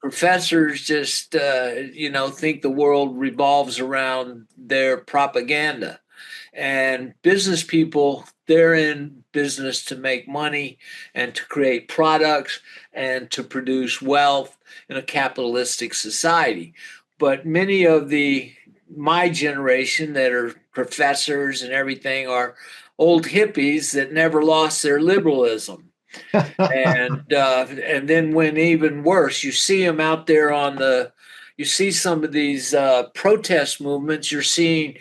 Professors just, think the world revolves around their propaganda. And business people, they're in business to make money and to create products and to produce wealth in a capitalistic society. But many of my generation that are professors and everything are old hippies that never lost their liberalism. And then when even worse, you see them out there you see some of these protest movements, you're seeing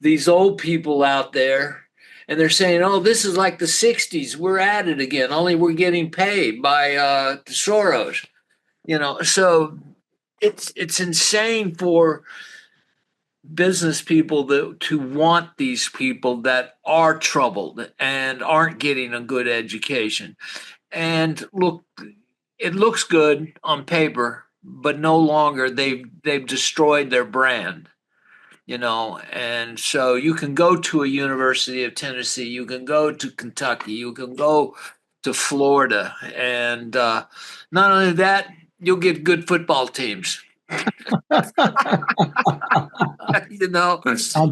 these old people out there and they're saying, oh, this is like the 60s. We're at it again, only we're getting paid by Soros. So it's insane for business people to want these people that are troubled and aren't getting a good education. And look, it looks good on paper, but no longer they've destroyed their brand. And so you can go to a University of Tennessee, you can go to Kentucky, you can go to Florida, and not only that, you'll get good football teams. On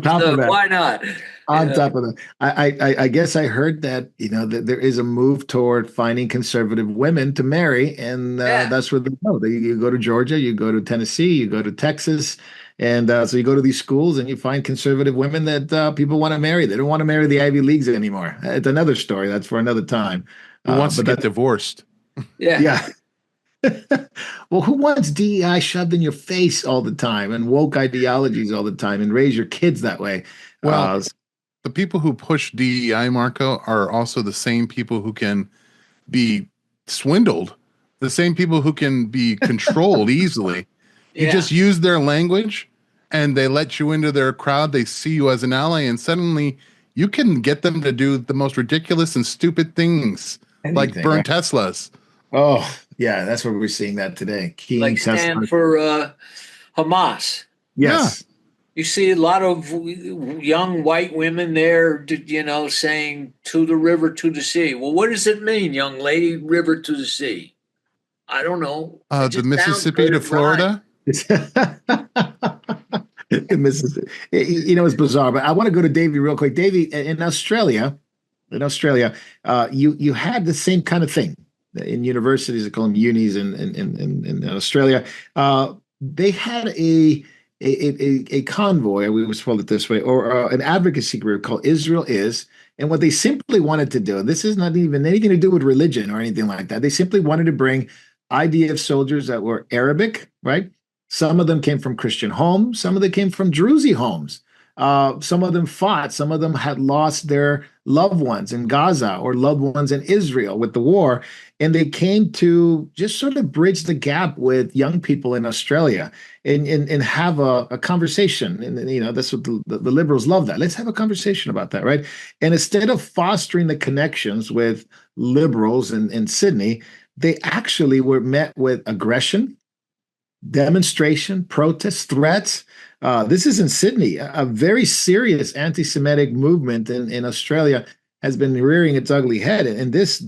top of that, why not? on top of that, I guess I heard that that there is a move toward finding conservative women to marry, and that's where they go. You go to Georgia, you go to Tennessee, you go to Texas, and so you go to these schools and you find conservative women that people want to marry. They don't want to marry the Ivy Leagues anymore. It's another story. That's for another time. Who wants to get divorced? Yeah. Well, who wants DEI shoved in your face all the time and woke ideologies all the time and raise your kids that way? Well, the people who push DEI, Marco, are also the same people who can be swindled, the same people who can be controlled easily. You just use their language and they let you into their crowd. They see you as an ally, and suddenly you can get them to do the most ridiculous and stupid things, like burn right? Teslas. Oh, yeah, that's what we're seeing that today. Keying Like stand for Hamas. Yes. You see a lot of young white women there, saying to the river, to the sea. Well, what does it mean, young lady? River to the sea. I don't know. The Mississippi to Florida. Mississippi. It's bizarre, but I want to go to Davey real quick. Davey, in Australia, you had the same kind of thing in universities. They call them unis in Australia. They had a convoy, we would call it this way, or an advocacy group called Israel Is. And what they simply wanted to do, this is not even anything to do with religion or anything like that. They simply wanted to bring IDF soldiers that were Arabic, right? Some of them came from Christian homes. Some of them came from Druzy homes. Some of them fought. Some of them had lost their loved ones in Gaza or loved ones in Israel with the war. And they came to just sort of bridge the gap with young people in Australia and have a conversation. And, that's what the liberals love that. Let's have a conversation about that, right? And instead of fostering the connections with liberals in Sydney, they actually were met with aggression, demonstration, protests, threats. This is in Sydney. A very serious anti-Semitic movement in Australia has been rearing its ugly head. And this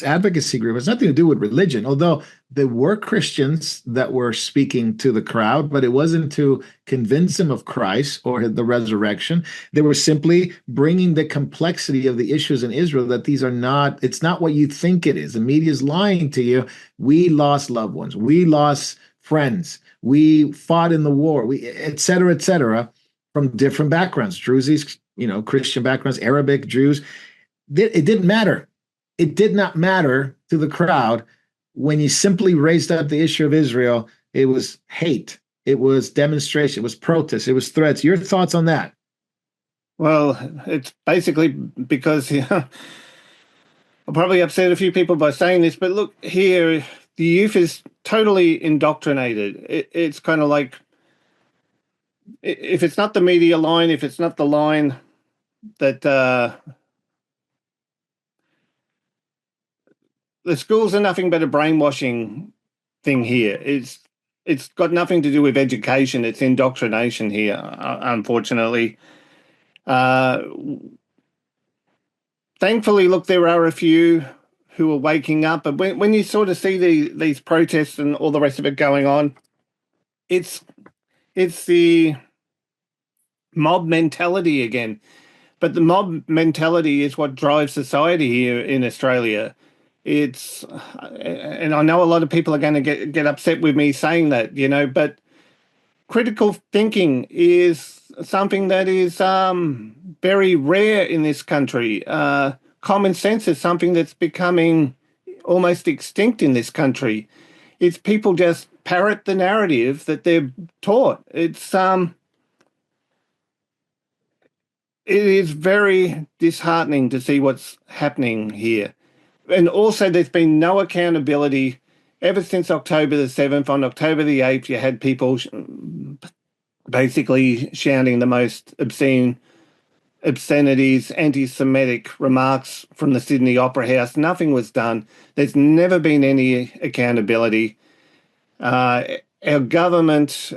advocacy group has nothing to do with religion, although there were Christians that were speaking to the crowd, but it wasn't to convince them of Christ or the resurrection. They were simply bringing the complexity of the issues in Israel, that it's not what you think it is. The media is lying to you. We lost loved ones. We lost friends. We fought in the war, et cetera, from different backgrounds, Druzes, Christian backgrounds, Arabic, Jews. It didn't matter. It did not matter to the crowd when you simply raised up the issue of Israel. It was hate. It was demonstration. It was protest. It was threats. Your thoughts on that? Well, it's basically because I'll probably upset a few people by saying this, but look here, the youth is totally indoctrinated. It's kind of like, if it's not the media line, if it's not the line that the schools are nothing but a brainwashing thing here. It's got nothing to do with education. It's indoctrination here, unfortunately. Thankfully, look, there are a few who are waking up. But when you sort of see these protests and all the rest of it going on, it's the mob mentality again. But the mob mentality is what drives society here in Australia. And I know a lot of people are going to get upset with me saying that, but critical thinking is something that is very rare in this country. Common sense is something that's becoming almost extinct in this country. It's people just parrot the narrative that they're taught. It is very disheartening to see what's happening here. And also, there's been no accountability ever since October the 7th. On October the 8th, you had people basically shouting the most obscenities, anti-Semitic remarks from the Sydney Opera House. Nothing was done. There's never been any accountability. Our government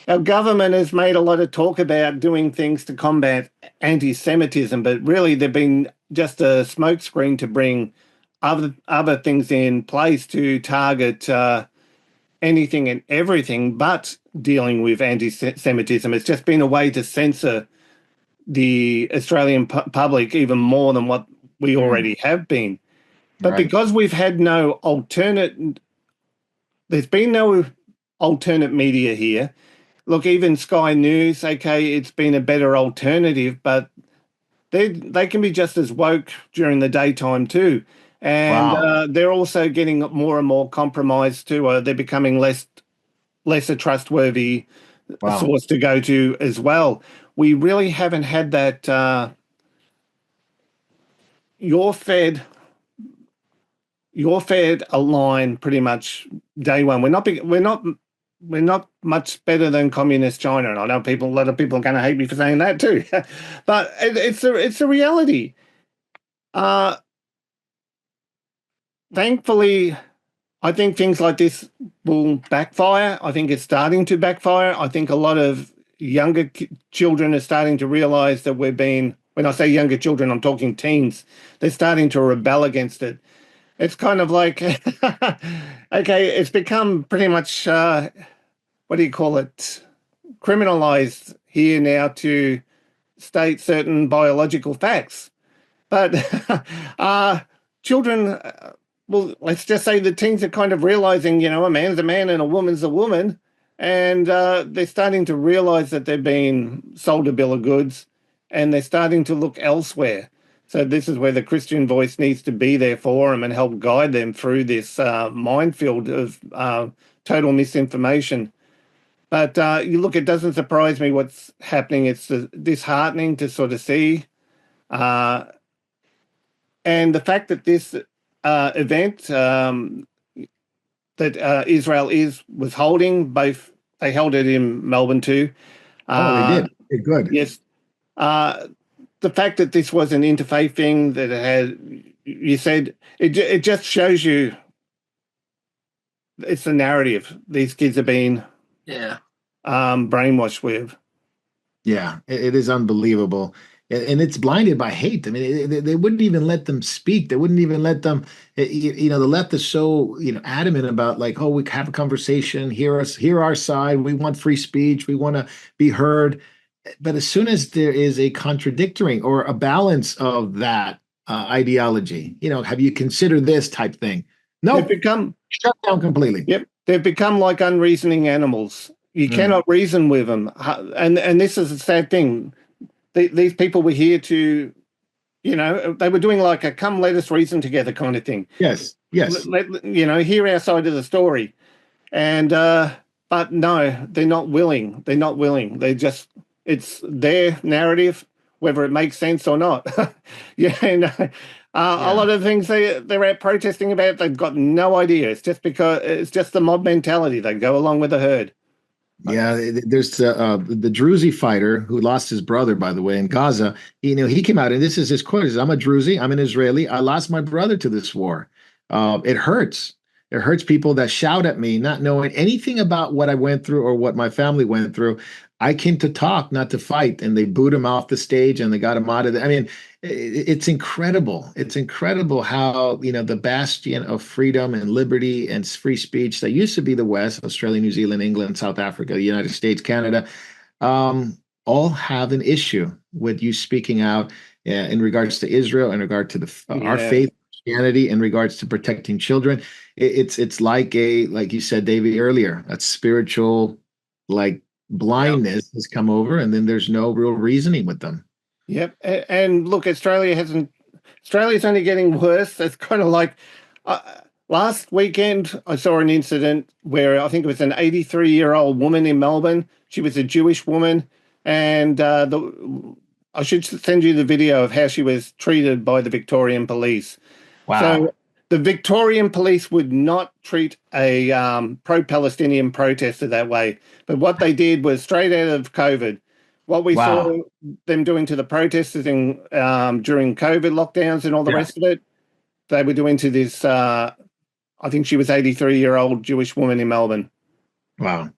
has made a lot of talk about doing things to combat anti-Semitism, but really they've been just a smokescreen to bring other things in place to target anything and everything but dealing with anti-Semitism. It's just been a way to censor the Australian public even more than what we already have been. But because we've had there's been no alternate media here. Look, even Sky News, okay, it's been a better alternative, but they can be just as woke during the daytime too. And they're also getting more and more compromised too. They're becoming less a trustworthy source to go to as well. We really haven't had that you're fed you're fed a line pretty much day one. We're not much better than communist China, and I know a lot of people are going to hate me for saying that too, but it's a reality. Thankfully, I think things like this will backfire. I think it's starting to backfire. I think a lot of younger children are starting to realize that when I say younger children, I'm talking teens, they're starting to rebel against it. It's kind of like, okay, it's become pretty much, what do you call it, criminalized here now to state certain biological facts. But children, well, let's just say the teens are kind of realizing, a man's a man and a woman's a woman. And they're starting to realize that they're being sold a bill of goods, and they're starting to look elsewhere. So this is where the Christian voice needs to be there for them and help guide them through this minefield of total misinformation. But you look, it doesn't surprise me what's happening. It's disheartening to sort of see. And the fact that this event that Israel was holding, they held it in Melbourne too. They did. Good. Yes. The fact that this was an interfaith thing, that it had, you said, it just shows you it's the narrative these kids are being brainwashed with. Yeah, it is unbelievable. And it's blinded by hate. I mean, they wouldn't even let them speak. They wouldn't even let them, the left is so, adamant about like, oh, we have a conversation, hear our side. We want free speech. We want to be heard. But as soon as there is a contradictory or a balance of that ideology, have you considered this type thing? No, they've become shut down completely. Yep, they've become like unreasoning animals. You cannot reason with them, and this is a sad thing. These people were here to, they were doing like a "come, let us reason together" kind of thing. Yes. Hear our side of the story, and but no, they're not willing. They're not willing. It's their narrative, whether it makes sense or not. A lot of things they're out protesting about, they've got no idea. It's just because it's just the mob mentality. They go along with the herd. Yeah, there's the Druzy fighter who lost his brother, by the way, in Gaza. He came out, and this is his quote: "I'm a Druzy. I'm an Israeli. I lost my brother to this war. It hurts. It hurts people that shout at me, not knowing anything about what I went through or what my family went through. I came to talk, not to fight." And they booed him off the stage and they got him out of there. I mean, it's incredible. It's incredible how, the bastion of freedom and liberty and free speech that used to be the West, Australia, New Zealand, England, South Africa, the United States, Canada, all have an issue with you speaking out in regards to Israel, in regard to our faith, Christianity, in regards to protecting children. It's like like you said, David, earlier, that spiritual, like, blindness has come over, and then there's no real reasoning with them. Yep. And look, Australia's only getting worse. It's kind of like last weekend I saw an incident where I think it was an 83-year-old woman in Melbourne. She was a Jewish woman, and I should send you the video of how she was treated by the Victorian police. Wow. So the Victorian police would not treat a pro-Palestinian protester that way. But what they did was, straight out of COVID, what we saw them doing to the protesters during COVID lockdowns and all the rest of it, they were doing to this, I think she was 83-year-old Jewish woman in Melbourne. Wow.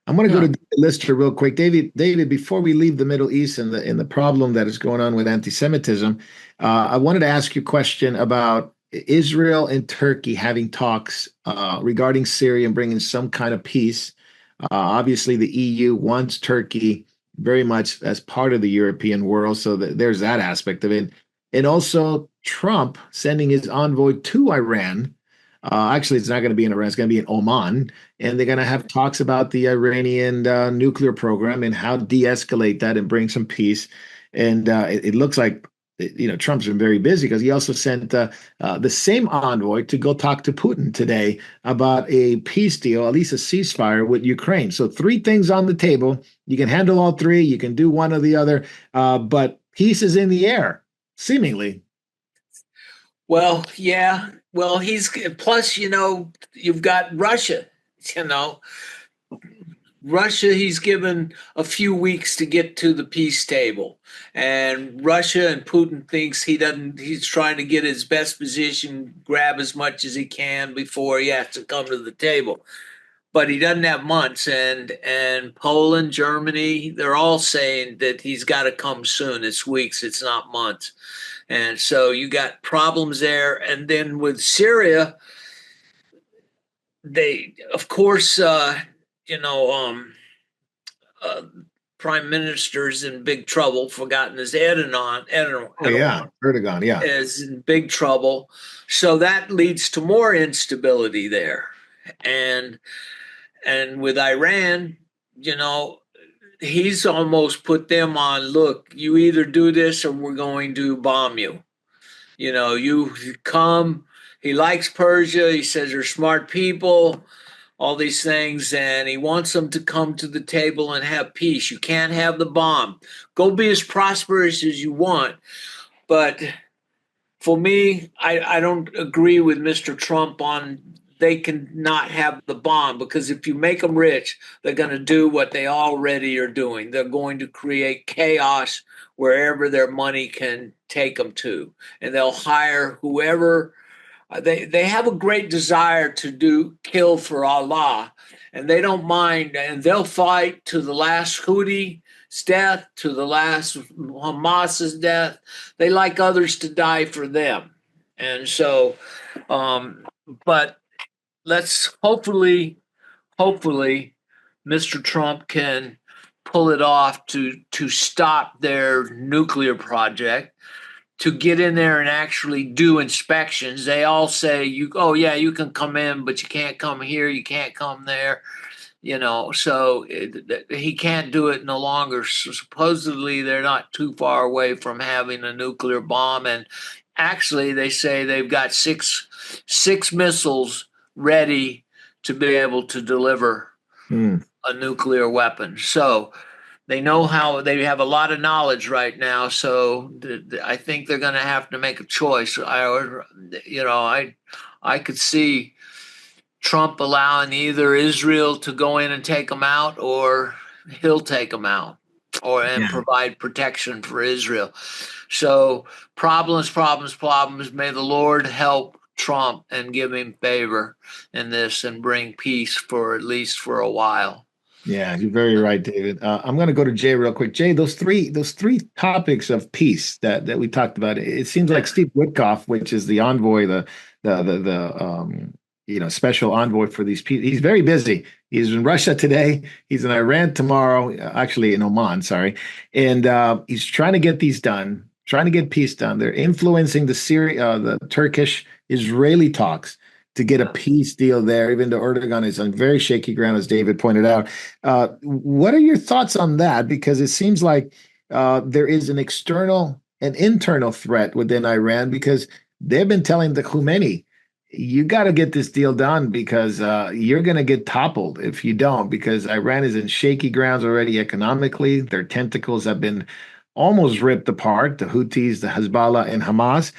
I'm going to go to David Lister real quick. David, before we leave the Middle East and the problem that is going on with anti-Semitism, I wanted to ask you a question about Israel and Turkey having talks regarding Syria and bringing some kind of peace. Obviously, the EU wants Turkey very much as part of the European world, so there's that aspect of it. And also Trump sending his envoy to Iran. Actually, it's not going to be in Iran. It's going to be in Oman. And they're going to have talks about the Iranian nuclear program and how de-escalate that and bring some peace. And it looks like Trump's been very busy, because he also sent the same envoy to go talk to Putin today about a peace deal, at least a ceasefire with Ukraine. So 3 things on the table. You can handle all 3. You can do one or the other, but peace is in the air, seemingly. Well, yeah, Well, he's plus, you've got Russia, you know, Russia, he's given a few weeks to get to the peace table. And Russia and Putin thinks he's trying to get his best position, grab as much as he can before he has to come to the table. But he doesn't have months. And Poland, Germany, they're all saying that he's got to come soon. It's weeks, it's not months. And so you got problems there. And then with Syria, they, of course, you know, uh, prime minister's in big trouble, forgotten his Erdogan, yeah. is in big trouble. So that leads to more instability there. And with Iran, he's almost put them on, look, you either do this or we're going to bomb you. You come, he likes Persia, he says they're smart people, all these things, and he wants them to come to the table and have peace. You can't have the bomb. Go be as prosperous as you want. But for me, I don't agree with Mr. Trump on they can not have the bomb, because if you make them rich, they're going to do what they already are doing. They're going to create chaos wherever their money can take them to, and they'll hire whoever. They have a great desire to kill for Allah, and they don't mind, and they'll fight to the last Houthi death, to the last Hamas's death. They like others to die for them. And so, but let's hopefully, Mr. Trump can pull it off to stop their nuclear project, to get in there and actually do inspections. They all say, you can come in, but you can't come here, you can't come there. So he can't do it no longer. So supposedly they're not too far away from having a nuclear bomb. And actually they say they've got six missiles ready to be able to deliver a nuclear weapon. So they know how, they have a lot of knowledge right now. So I think they're going to have to make a choice. I could see Trump allowing either Israel to go in and take them out, or he'll take them out, and provide protection for Israel. So problems. May the Lord help Trump and give him favor in this and bring peace for at least for a while. Yeah, you're very right, David. I'm going to go to Jay real quick. Jay, those three topics of peace that we talked about. It seems like Steve Witkoff, which is the envoy, the special envoy for these people. He's very busy. He's in Russia today. He's in Iran tomorrow, actually in Oman, sorry. And he's trying to get these done, trying to get peace done. They're influencing the Turkish-Israeli talks to get a peace deal there, even though Erdogan is on very shaky ground, as David pointed out. What are your thoughts on that? Because it seems like there is an external and internal threat within Iran, because they've been telling the Khomeini, you got to get this deal done, because you're going to get toppled if you don't, because Iran is in shaky grounds already economically. Their tentacles have been almost ripped apart, the Houthis, the Hezbollah, and Hamas.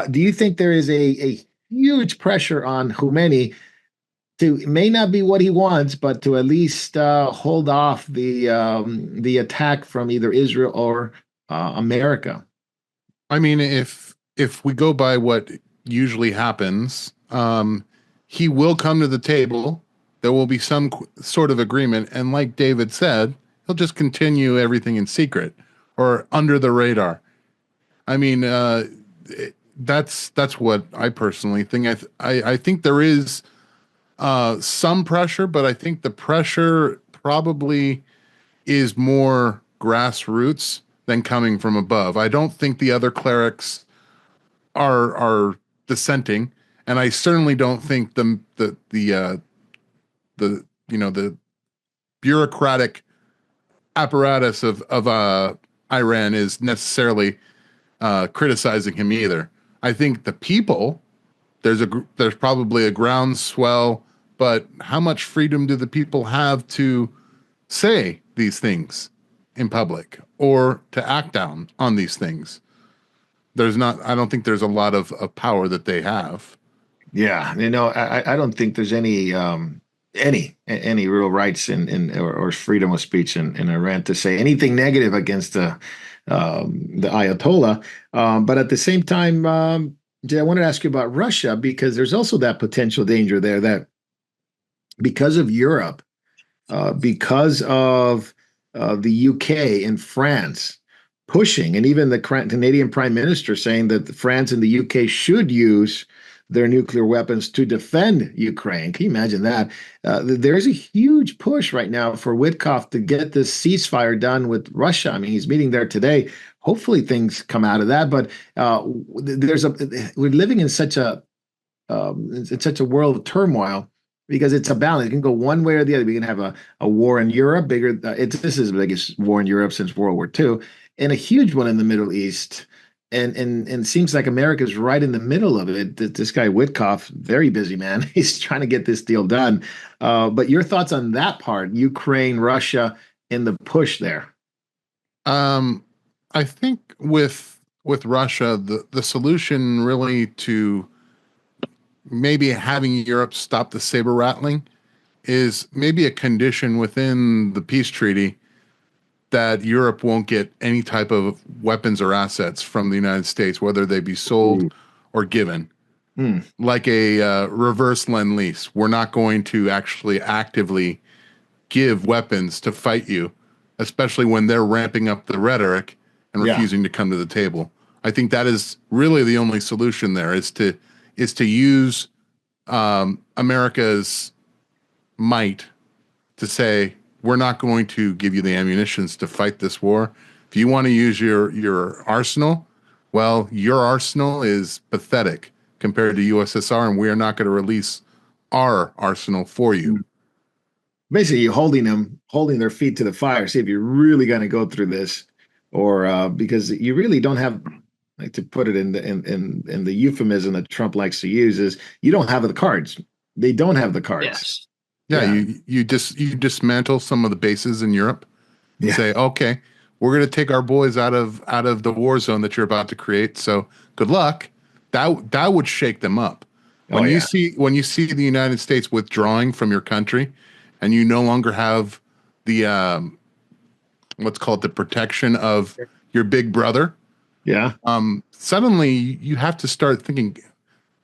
Do you think there is a huge pressure on Khomeini to, it may not be what he wants, but to at least hold off the attack from either Israel or America? I mean, if we go by what usually happens, he will come to the table. There will be some sort of agreement, and like David said, he'll just continue everything in secret or under the radar. I mean, that's what I personally think. I think there is some pressure, but I think the pressure probably is more grassroots than coming from above. I don't think the other clerics are dissenting, and I certainly don't think the bureaucratic apparatus of Iran is necessarily criticizing him either. I think the people, there's probably a groundswell, but how much freedom do the people have to say these things in public or to act down on these things? I don't think there's a lot of power that they have. Yeah, I don't think there's any real rights or freedom of speech in Iran to say anything negative against the Ayatollah. But at the same time, Jay, I wanted to ask you about Russia because there's also that potential danger there that because of Europe, because of the UK and France pushing, and even the Canadian Prime Minister saying that France and the UK should use their nuclear weapons to defend Ukraine. Can you imagine that? There's a huge push right now for Witkoff to get this ceasefire done with Russia. I mean, he's meeting there today. Hopefully, things come out of that. But we're living in such a world of turmoil because it's a balance. It can go one way or the other. We can have a war in Europe, bigger. This is the biggest war in Europe since World War II, and a huge one in the Middle East. And seems like America's right in the middle of it. This guy Witkoff, very busy man. He's trying to get this deal done. But your thoughts on that part, Ukraine, Russia, and the push there? I think with Russia, the solution really to maybe having Europe stop the saber rattling is maybe a condition within the peace treaty that Europe won't get any type of weapons or assets from the United States, whether they be sold or given. Like a reverse lend-lease. We're not going to actually actively give weapons to fight you, especially when they're ramping up the rhetoric and refusing to come to the table. I think that is really the only solution there is to use America's might to say, we're not going to give you the ammunitions to fight this war. If you want to use your arsenal, well, your arsenal is pathetic compared to USSR, and we are not going to release our arsenal for you. Basically, you're holding their feet to the fire. See if you're really going to go through this, or because you really don't have, like to put it in the euphemism that Trump likes to use, is you don't have the cards. They don't have the cards. Yes. Yeah. You dismantle some of the bases in Europe. You say, okay, we're going to take our boys out of the war zone that you're about to create. So good luck. That would shake them up. When you see the United States withdrawing from your country, and you no longer have the let's call it the protection of your big brother. Yeah. Suddenly you have to start thinking,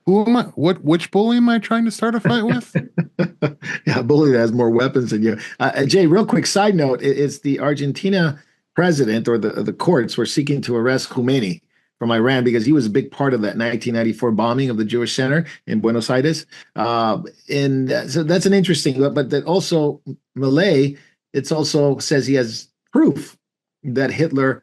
who am I? Which bully am I trying to start a fight with? Yeah, a bully that has more weapons than you. Jay, real quick side note: it's the Argentina president or the courts were seeking to arrest Khomeini from Iran because he was a big part of that 1994 bombing of the Jewish Center in Buenos Aires. And so that's an interesting, but that also Malay, it also says he has proof that Hitler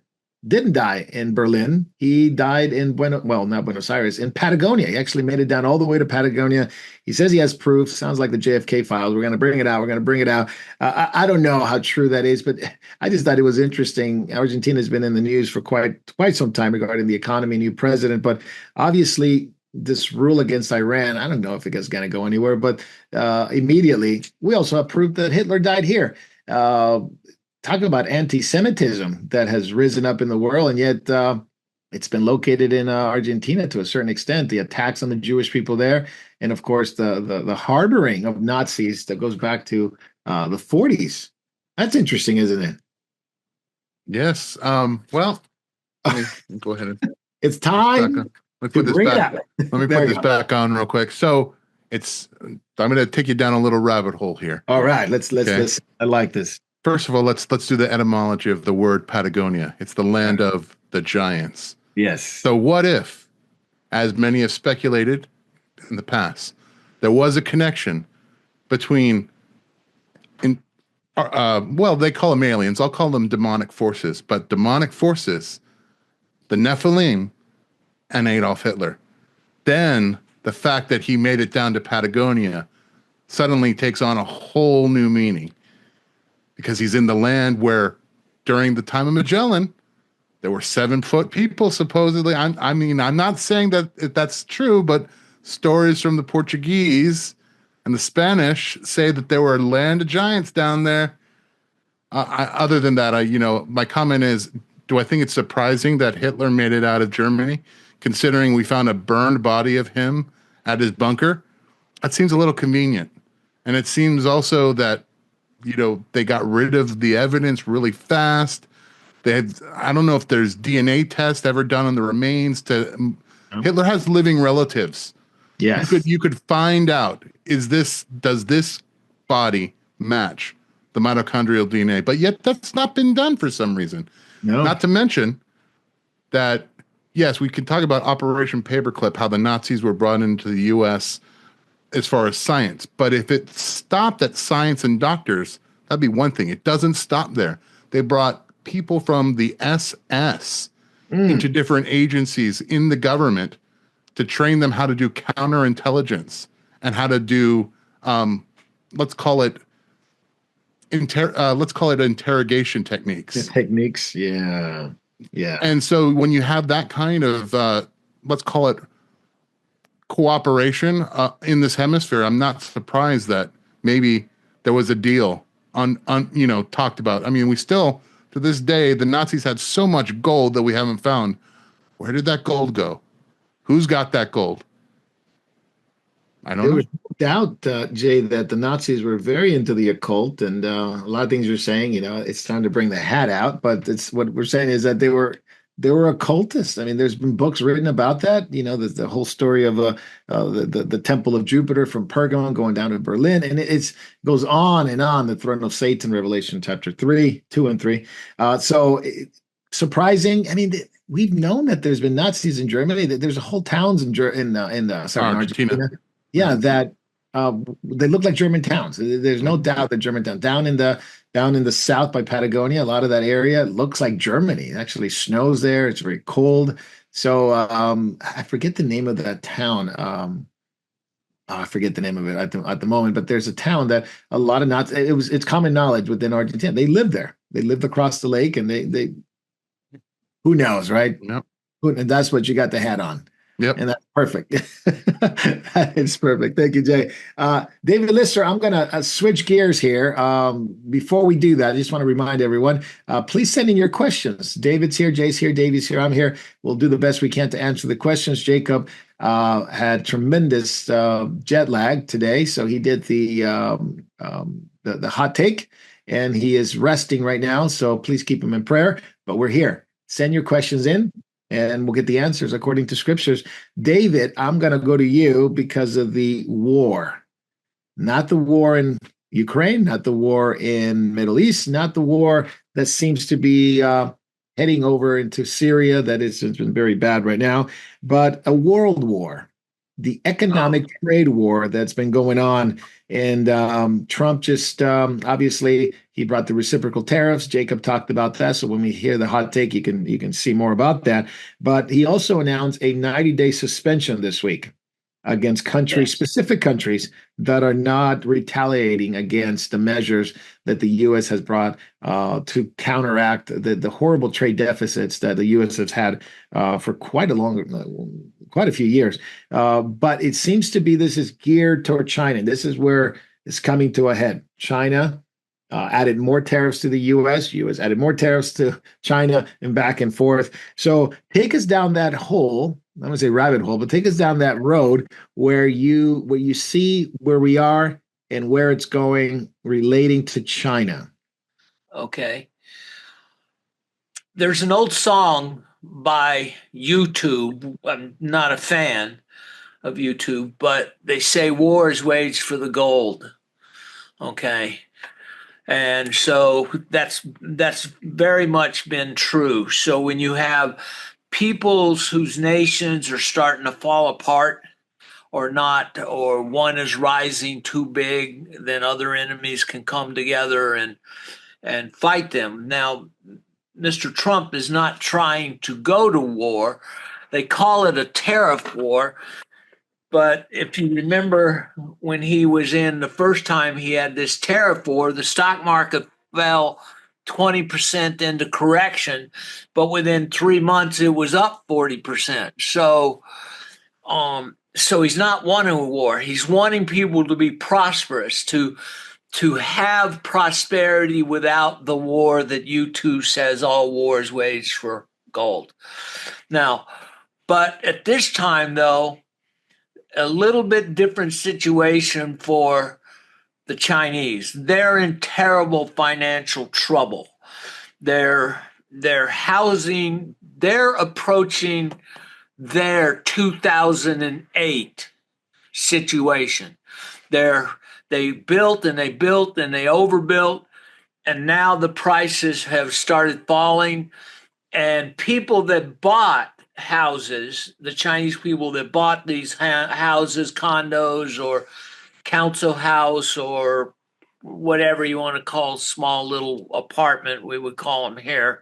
didn't die in Berlin. He died in not Buenos Aires, in Patagonia. He actually made it down all the way to Patagonia. He says he has proof. Sounds like the JFK files. We're going to bring it out. I don't know how true that is, but I just thought it was interesting. Argentina's been in the news for quite some time regarding the economy, new president, but obviously this rule against Iran, I don't know if it's going to go anywhere, but immediately we also have proof that Hitler died here. Talk about anti-Semitism that has risen up in the world, and yet it's been located in Argentina to a certain extent. The attacks on the Jewish people there, and of course the harboring of Nazis that goes back to the 40s. That's interesting, isn't it? Yes. Well, let me go ahead and it's time. Let me put this back on real quick. So I'm going to take you down a little rabbit hole here. All right, let's. I like this. First of all, let's do the etymology of the word Patagonia. It's the land of the giants. Yes. So what if, as many have speculated in the past, there was a connection between, they call them aliens. I'll call them demonic forces, but demonic forces, the Nephilim, and Adolf Hitler. Then the fact that he made it down to Patagonia suddenly takes on a whole new meaning. Because he's in the land where, during the time of Magellan, there were 7-foot people supposedly. I'm not saying that that's true, but stories from the Portuguese and the Spanish say that there were land of giants down there. Other than that, my comment is: do I think it's surprising that Hitler made it out of Germany, considering we found a burned body of him at his bunker. That seems a little convenient. And it seems also that, they got rid of the evidence really fast. I don't know if there's DNA tests ever done on the remains. Hitler has living relatives. Yes. You could find out, does this body match the mitochondrial DNA? But yet that's not been done for some reason. No. Not to mention that, yes, we can talk about Operation Paperclip, how the Nazis were brought into the U.S. as far as science. But if it stopped at science and doctors, that'd be one thing. It doesn't stop there. They brought people from the SS into different agencies in the government to train them how to do counterintelligence and how to do, let's call it interrogation techniques. Techniques, yeah. And so when you have that kind of, let's call it cooperation in this hemisphere, I'm not surprised that maybe there was a deal talked about. I mean, we still, to this day, the Nazis had so much gold that we haven't found. Where did that gold go? Who's got that gold? I don't know. Was no doubt, Jay, that the Nazis were very into the occult, and a lot of things you're saying, it's time to bring the hat out. But it's what we're saying is that they were occultists. I mean, there's been books written about that. The whole story of the Temple of Jupiter from Pergamon going down to Berlin, and it goes on and on. The Throne of Satan, Revelation chapter 2 and 3. Surprising. I mean, we've known that there's been Nazis in Germany. That there's whole towns in Argentina. Yeah, that they look like German towns. There's no doubt that German town down in the south by Patagonia, a lot of that area looks like Germany. It actually snows there. It's very cold. So I forget the name of that town. I forget the name of it at the moment, but there's a town that a lot of Nazis. It's common knowledge within Argentina. They live there. They lived across the lake, and they who knows, right? Yep. And that's what you got the hat on. Yep. And that's perfect. That is perfect. Thank you, Jay. David Lister, I'm going to switch gears here. Before we do that, I just want to remind everyone, please send in your questions. David's here, Jay's here, Davey's here, I'm here. We'll do the best we can to answer the questions. Jacob had tremendous jet lag today, so he did the hot take, and he is resting right now, so please keep him in prayer. But we're here. Send your questions in, and we'll get the answers according to scriptures. David, I'm going to go to you because of the war. Not the war in Ukraine, not the war in Middle East, not the war that seems to be heading over into Syria, that it's been very bad right now, but a world war, the economic trade war that's been going on. And Trump just obviously he brought the reciprocal tariffs. Jacob talked about that. So when we hear the hot take, you can see more about that. But he also announced a 90-day suspension this week against specific countries that are not retaliating against the measures that the U.S. has brought to counteract the horrible trade deficits that the U.S. has had for quite a few years. But it seems to be this is geared toward China. This is where it's coming to a head. China added more tariffs to the U.S. U.S. added more tariffs to China, and back and forth. So take us down that hole. I don't want to say rabbit hole, but take us down that road where you see where we are and where it's going relating to China. Okay. There's an old song by YouTube. I'm not a fan of YouTube, but they say war is waged for the gold. Okay. And so that's very much been true. So when you have peoples whose nations are starting to fall apart or not, or one is rising too big, then other enemies can come together and fight them. Now, Mr. Trump is not trying to go to war. They call it a tariff war. But if you remember when he was in the first time he had this tariff war, the stock market fell 20% into correction, but within 3 months it was up 40%. So he's not wanting a war. He's wanting people to be prosperous, to have prosperity without the war that U2 says all wars waged for gold. Now, but at this time, though, a little bit different situation for the Chinese. They're in terrible financial trouble. Their housing, they're approaching their 2008 situation. They built and they built and they overbuilt, and now the prices have started falling. And people that bought houses, the Chinese people that bought these houses, condos, or council house, or whatever you want to call small little apartment, we would call them here.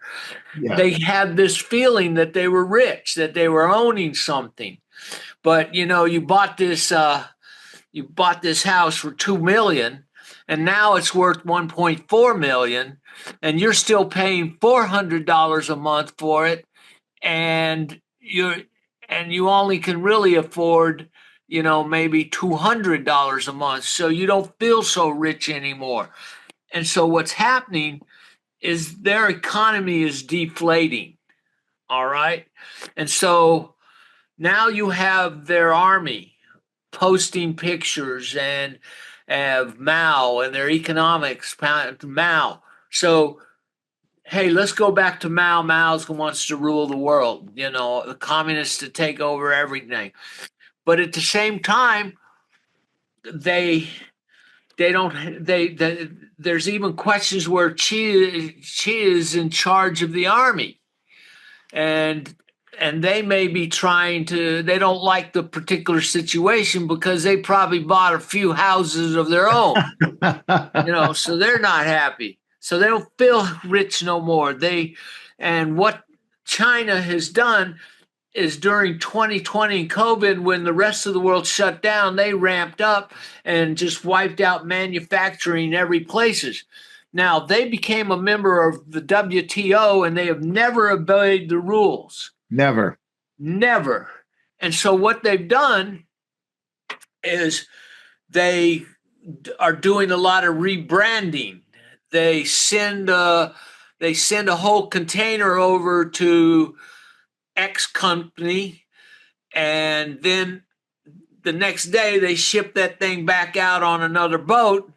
Yeah. They had this feeling that they were rich, that they were owning something. But you bought this house for $2 million, and now it's worth $1.4 million, and you're still paying $400 a month for it, and you only can really afford maybe $200 a month, so you don't feel so rich anymore. And so what's happening is their economy is deflating. All right. And so now you have their army posting pictures and have Mao and their economics, Mao. So, hey, let's go back to Mao. Mao wants to rule the world, the communists to take over everything. But at the same time, there's even questions where Xi is in charge of the army, and they may be they don't like the particular situation because they probably bought a few houses of their own, so they're not happy. So they don't feel rich no more. And what China has done is during 2020 COVID, when the rest of the world shut down, they ramped up and just wiped out manufacturing every places. Now, they became a member of the WTO, and they have never obeyed the rules. Never. And so what they've done is they are doing a lot of rebranding. They send a whole container over to X company, and then the next day they ship that thing back out on another boat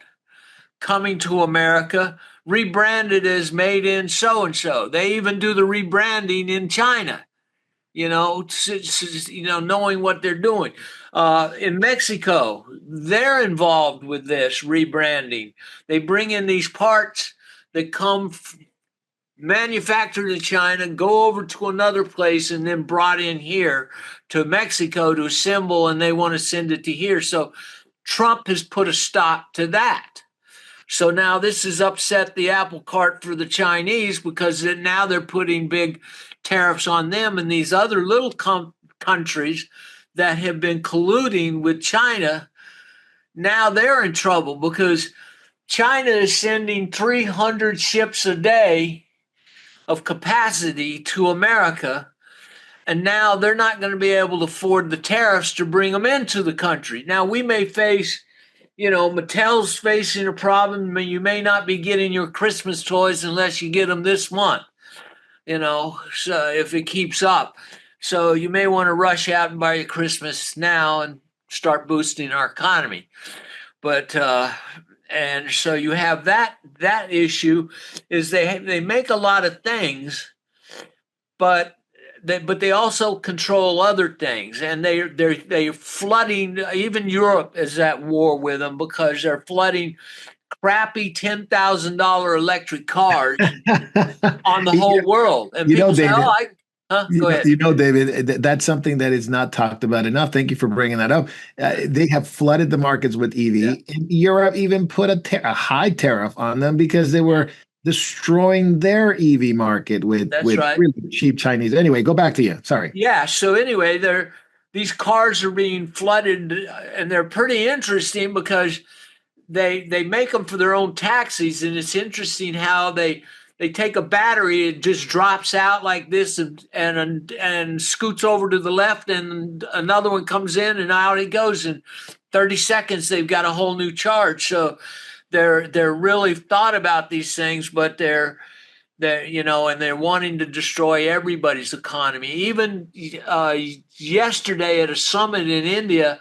coming to America, rebranded as made in so-and-so. They even do the rebranding in China, knowing what they're doing. In Mexico, they're involved with this rebranding. They bring in these parts that come manufactured in China, go over to another place, and then brought in here to Mexico to assemble, and they want to send it to here. So Trump has put a stop to that. So now this has upset the apple cart for the Chinese, because now they're putting big tariffs on them, and these other little countries that have been colluding with China, now they're in trouble because China is sending 300 ships a day of capacity to America, and now they're not going to be able to afford the tariffs to bring them into the country. Now, we may face, Mattel's facing a problem. You may not be getting your Christmas toys unless you get them this month, so if it keeps up. So you may want to rush out and buy your Christmas now and start boosting our economy. But and so you have that issue is they make a lot of things, but they also control other things, and they're flooding. Even Europe is at war with them because they're flooding crappy $10,000 electric cars on the whole world. And people say, David, go ahead. David, that's something that is not talked about enough. Thank you for bringing that up. They have flooded the markets with EV. Yeah. And Europe even put a high tariff on them because they were destroying their EV market with really cheap Chinese. Anyway, go back to you. Sorry. Yeah. So anyway, these cars are being flooded, and they're pretty interesting because they make them for their own taxis, and it's interesting how they take a battery, it just drops out like this and scoots over to the left, and another one comes in, and out it goes. In 30 seconds, they've got a whole new charge. So they're really thought about these things, but they're and they're wanting to destroy everybody's economy. Even yesterday at a summit in India,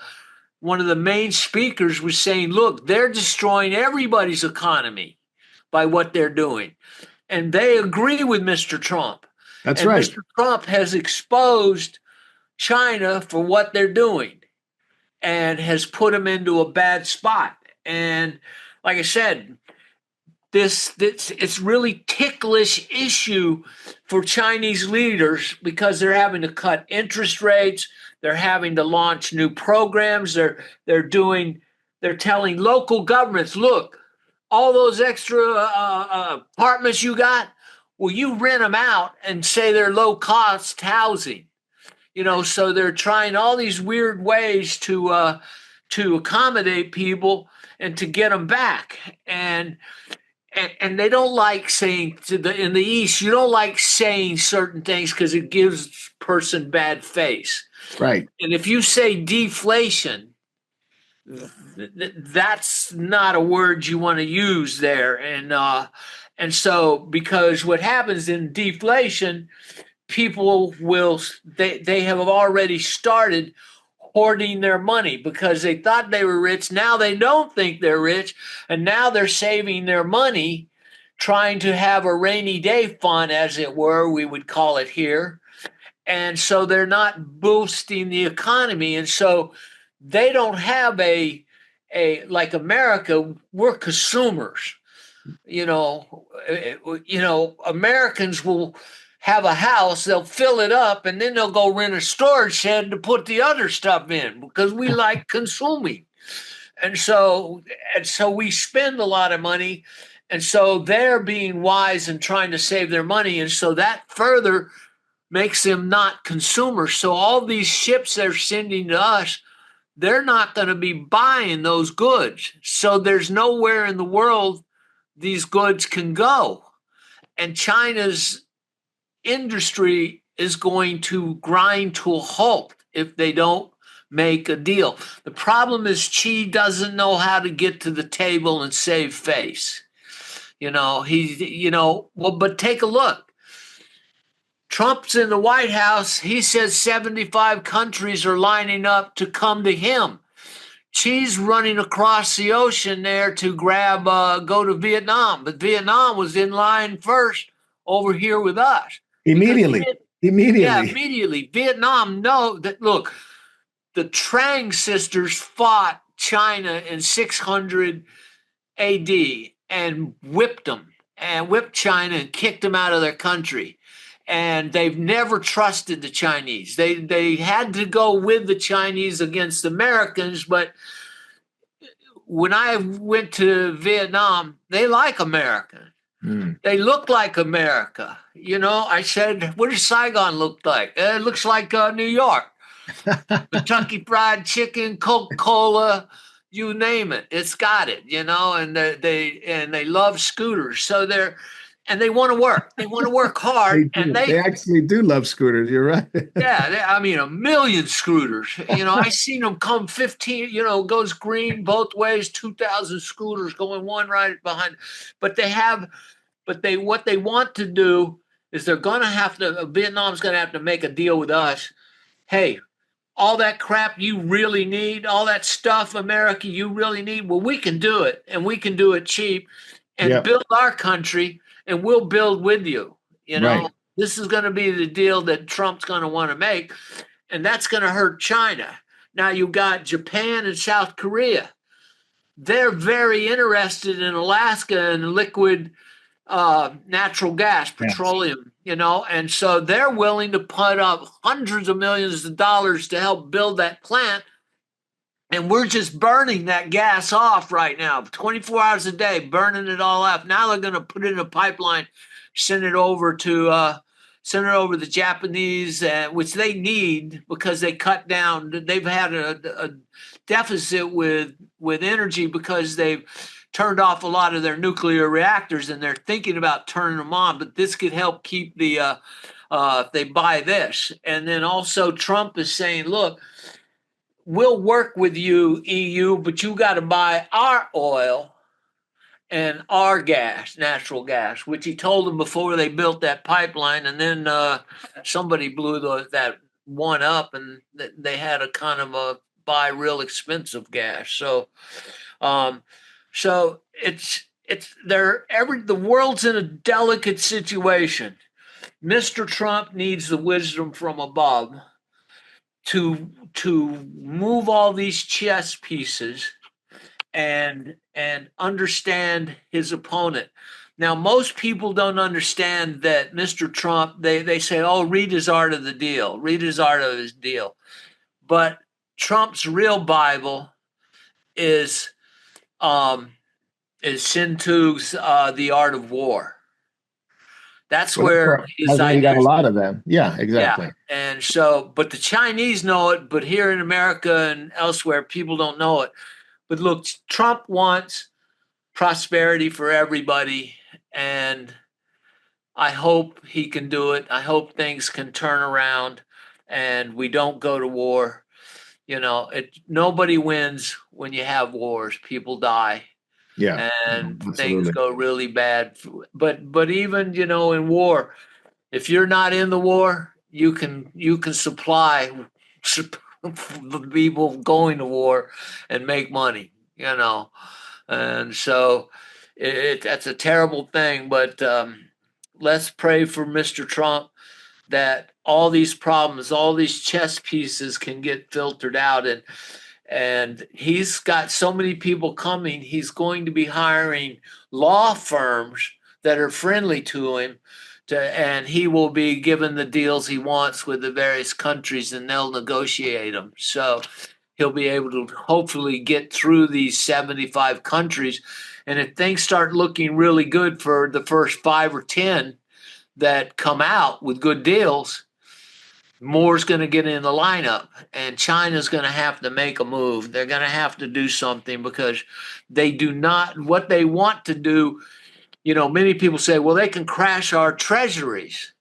one of the main speakers was saying, look, they're destroying everybody's economy by what they're doing. And they agree with Mr. Trump. That's and right. Mr. Trump has exposed China for what they're doing and has put them into a bad spot. And like I said, this it's really ticklish issue for Chinese leaders because they're having to cut interest rates, they're having to launch new programs, they're telling local governments, look, all those extra apartments you got, well, you rent them out and say they're low cost housing. So they're trying all these weird ways to accommodate people and to get them back. And they don't like saying in the East, you don't like saying certain things because it gives person bad face. Right. And if you say deflation, that's not a word you want to use there. And so because what happens in deflation, people they have already started hoarding their money because they thought they were rich. Now they don't think they're rich. And now they're saving their money, trying to have a rainy day fund, as it were, we would call it here. And so they're not boosting the economy. And so they don't have a like America, we're consumers. Americans will have a house, they'll fill it up, and then they'll go rent a storage shed to put the other stuff in because we like consuming. And so we spend a lot of money. And so they're being wise and trying to save their money. And so that further makes them not consumers. So all these ships they're sending to us, they're not going to be buying those goods. So there's nowhere in the world these goods can go. And China's industry is going to grind to a halt if they don't make a deal. The problem is Xi doesn't know how to get to the table and save face. But take a look. Trump's in the White House. He says 75 countries are lining up to come to him. Xi's running across the ocean there to go to Vietnam. But Vietnam was in line first over here with us. Immediately. Yeah, immediately. Vietnam look, the Trang sisters fought China in 600 AD and whipped China and kicked them out of their country. And they've never trusted the Chinese. They had to go with the Chinese against Americans, but when I went to Vietnam, they like America. They look like America. I said, what does Saigon look like? It looks like New York. Kentucky Fried Chicken, Coca-Cola, you name it. It's got it, and they love scooters. So they want to work. They want to work hard. They actually do love scooters. You're right. Yeah, a million scooters. I seen them come 15, goes green both ways, 2,000 scooters going one right behind. But what they want to do is Vietnam's going to have to make a deal with us. Hey, all that crap you really need, all that stuff, America, you really need. Well, we can do it, and we can do it cheap and build our country, and we'll build with you. Right. This is going to be the deal that Trump's going to want to make, and that's going to hurt China. Now you got Japan and South Korea. They're very interested in Alaska and liquid natural gas, petroleum, and so they're willing to put up hundreds of millions of dollars to help build that plant. And we're just burning that gas off right now, 24 hours a day, burning it all up. Now they're going to put it in a pipeline, send it over the Japanese, which they need because they cut down. They've had a deficit with energy because they've turned off a lot of their nuclear reactors, and they're thinking about turning them on. But this could help keep if they buy this. And then also Trump is saying, look, we'll work with you, EU, but you got to buy our oil and our gas, natural gas, which he told them before they built that pipeline. And then somebody blew that one up, and they had a kind of a buy real expensive gas. So the world's in a delicate situation. Mr. Trump needs the wisdom from above to move all these chess pieces and understand his opponent. Now, most people don't understand that Mr. Trump, they say, oh, read his art of the deal, read his art of his deal. But Trump's real Bible is Sun Tzu's The Art of War. That's where his that's where you got a ideas. lot of them. Yeah, exactly. Yeah. And so, but the Chinese know it, but here in America and elsewhere, people don't know it. But look, Trump wants prosperity for everybody, and I hope he can do it. I hope things can turn around and we don't go to war. Nobody wins when you have wars. People die. Yeah, And things absolutely. go really bad. But even, in war, if you're not in the war, you can supply the people going to war and make money, And so that's a terrible thing, but let's pray for Mr. Trump that all these problems, all these chess pieces can get filtered out, and he's got so many people coming. He's going to be hiring law firms that are friendly to him, and he will be given the deals he wants with the various countries, and they'll negotiate them. So he'll be able to hopefully get through these 75 countries. And if things start looking really good for the first 5 or 10 that come out with good deals, more's going to get in the lineup, and China's going to have to make a move. They're going to have to do something, because they do not, what they want to do, many people say, well, they can crash our treasuries.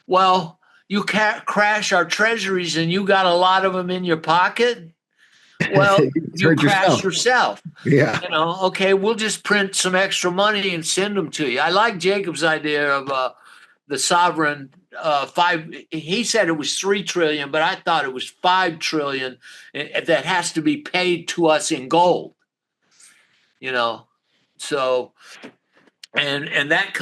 Well, you can't crash our treasuries and you got a lot of them in your pocket. Well, you crash yourself. Yeah. Okay, we'll just print some extra money and send them to you. I like Jacob's idea of the sovereign he said it was 3 trillion, but I thought it was 5 trillion that has to be paid to us in gold. So and that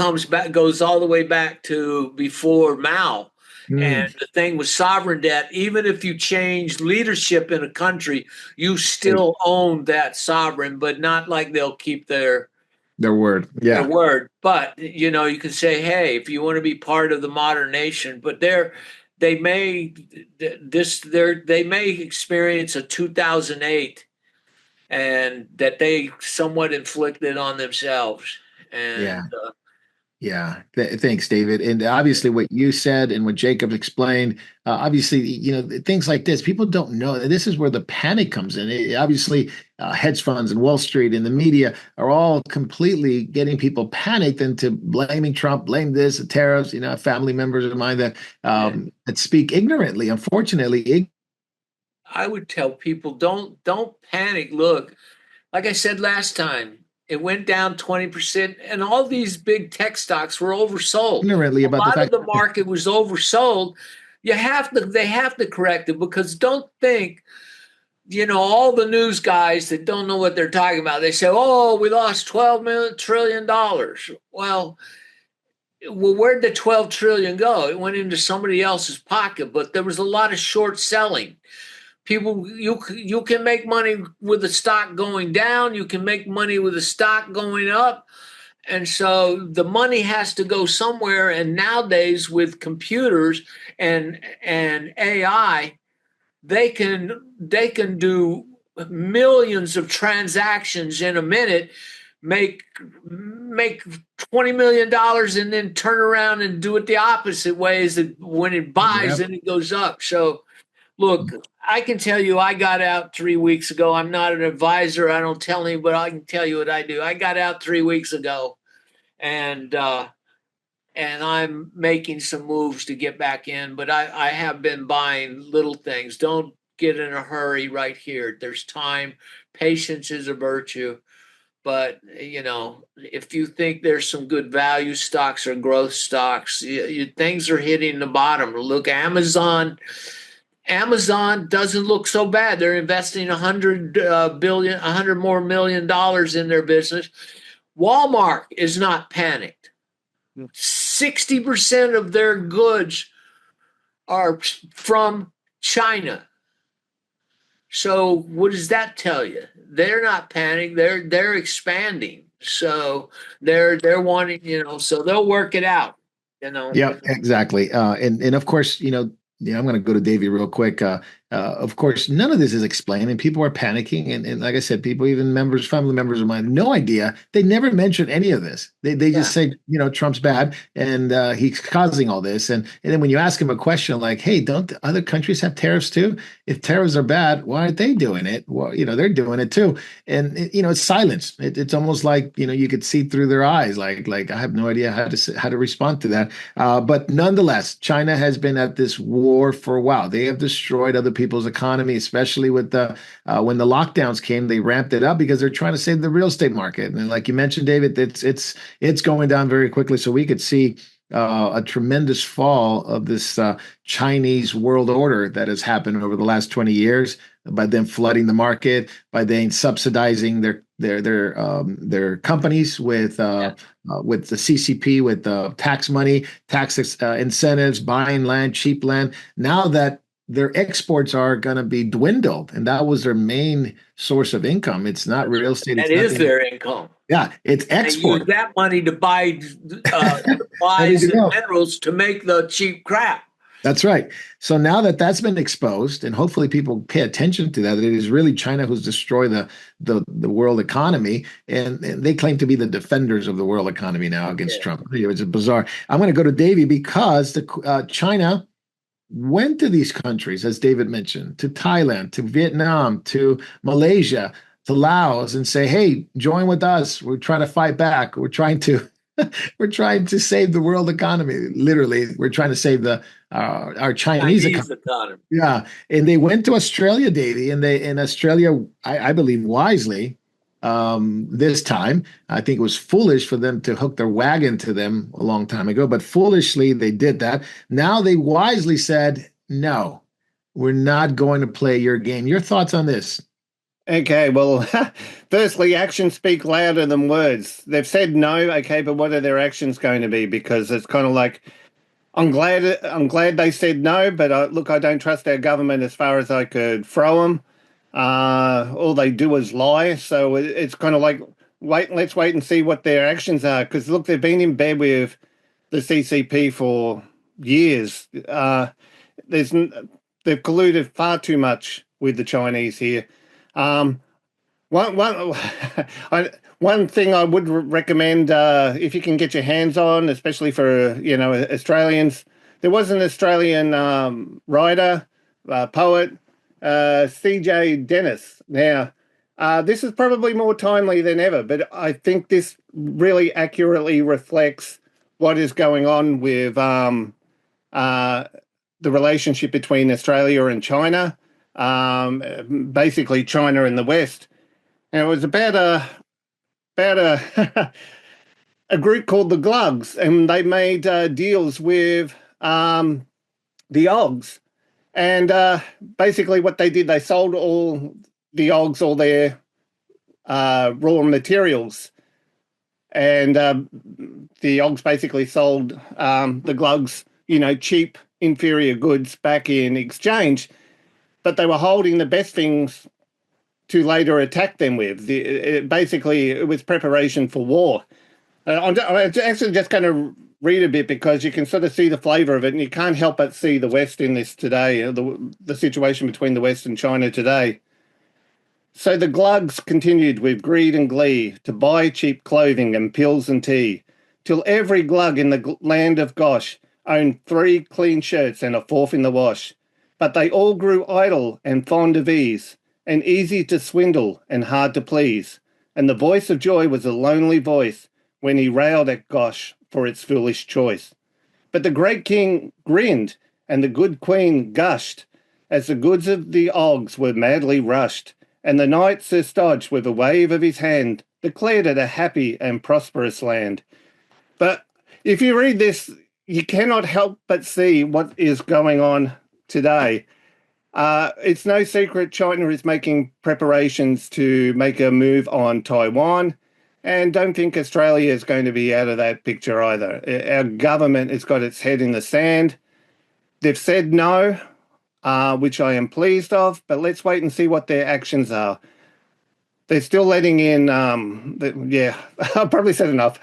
goes all the way back to before Mao. And the thing with sovereign debt, even if you change leadership in a country, you still own that sovereign, but not like they'll keep their word. Yeah. Their word. But, you can say, hey, if you want to be part of the modern nation, but they may experience a 2008, and that they somewhat inflicted on themselves. And Thanks, David. And obviously, what you said and what Jacob explained, obviously, things like this, people don't know. This is where the panic comes in. Obviously, hedge funds and Wall Street and the media are all completely getting people panicked into blaming Trump, blame this, the tariffs. Family members of mine that speak ignorantly. Unfortunately, I would tell people, don't panic. Look, like I said last time, it went down 20%, and all these big tech stocks were oversold. Ignorantly about a lot of the market was oversold. They have to correct it, because don't think, all the news guys that don't know what they're talking about. They say, "Oh, we lost $12 trillion." Well, where'd the 12 trillion go? It went into somebody else's pocket, but there was a lot of short selling. People, you can make money with the stock going down. You can make money with the stock going up. And so the money has to go somewhere. And nowadays with computers and AI, they can do millions of transactions in a minute, make $20 million, and then turn around and do it the opposite way, is that when it buys, then it goes up. So look, I can tell you I got out 3 weeks ago. I'm not an advisor. I don't tell anybody, but I can tell you what I do. I got out 3 weeks ago, and I'm making some moves to get back in. But I have been buying little things. Don't get in a hurry right here. There's time. Patience is a virtue. But, if you think there's some good value stocks or growth stocks, things are hitting the bottom. Look, Amazon Amazon doesn't look so bad. They're investing $100 more million in their business. Walmart is not panicked. 60% of their goods are from China. So what does that tell you? They're not panicked. They're expanding. So they're wanting, so they'll work it out, Yeah, exactly. And of course, I'm going to go to Davey real quick. Of course, none of this is explained, and people are panicking. And like I said, people, even family members of mine, no idea. They never mention any of this. They just say, Trump's bad and he's causing all this. And then when you ask them a question like, hey, don't other countries have tariffs too? If tariffs are bad, why aren't they doing it? Well, they're doing it too. And it's silence. It's almost like you could see through their eyes. Like I have no idea how to respond to that. But nonetheless, China has been at this war for a while. They have destroyed other people's economy, especially with when the lockdowns came. They ramped it up because they're trying to save the real estate market. And like you mentioned, David, it's going down very quickly. So we could see a tremendous fall of this Chinese world order that has happened over the last 20 years by them flooding the market, by them subsidizing their companies with the CCP, with tax money, tax incentives, buying land, cheap land. Now that their exports are going to be dwindled, and that was their main source of income. It's not real estate. That is their income. Yeah, it's export. They use that money to buy supplies and minerals to make the cheap crap. That's right. So now that that's been exposed, and hopefully people pay attention to that, it is really China who's destroyed the world economy, and they claim to be the defenders of the world economy now against Trump. It's bizarre. I'm going to go to Davey because China went to these countries, as David mentioned, to Thailand, to Vietnam, to Malaysia, to Laos, and say, "Hey, join with us. We're trying to fight back. We're trying to." We're trying to save the world economy. Literally, we're trying to save our Chinese economy. Yeah, and they went to Australia, Davey, and in Australia, I believe wisely, this time. I think it was foolish for them to hook their wagon to them a long time ago, but foolishly they did that. Now they wisely said, "No, we're not going to play your game." Your thoughts on this? Okay, well, firstly, actions speak louder than words. They've said no, okay, but what are their actions going to be? Because it's kind of like, I'm glad they said no, but look, I don't trust our government as far as I could throw them. All they do is lie. So it's kind of like, let's wait and see what their actions are. Because look, they've been in bed with the CCP for years. They've colluded far too much with the Chinese here. One thing I would recommend, if you can get your hands on, especially for Australians, there was an Australian writer, poet, C.J. Dennis. Now, this is probably more timely than ever, but I think this really accurately reflects what is going on with the relationship between Australia and China. Basically China and the West. And it was about a a group called the Glugs, and they made deals with the Ogs. And basically what they did, they sold all the Ogs, all their raw materials. And the Ogs basically sold the Glugs, cheap, inferior goods back in exchange. But they were holding the best things to later attack them with. Basically, it was preparation for war. I'm actually just going to read a bit because you can sort of see the flavour of it, and you can't help but see the West in this today, the situation between the West and China today. So the Glugs continued with greed and glee to buy cheap clothing and pills and tea, till every Glug in the land of Gosh owned 3 clean shirts and a 4th in the wash. But they all grew idle and fond of ease, and easy to swindle and hard to please. And the voice of joy was a lonely voice when he railed at Gosh for its foolish choice. But the great king grinned, and the good queen gushed, as the goods of the Ogs were madly rushed. And the knight Sir Stodge, with a wave of his hand, declared it a happy and prosperous land. But if you read this, you cannot help but see what is going on today. It's no secret China is making preparations to make a move on Taiwan. And don't think Australia is going to be out of that picture either. Our government has got its head in the sand. They've said no, which I am pleased of, but let's wait and see what their actions are. They're still letting in, yeah, I've probably said enough.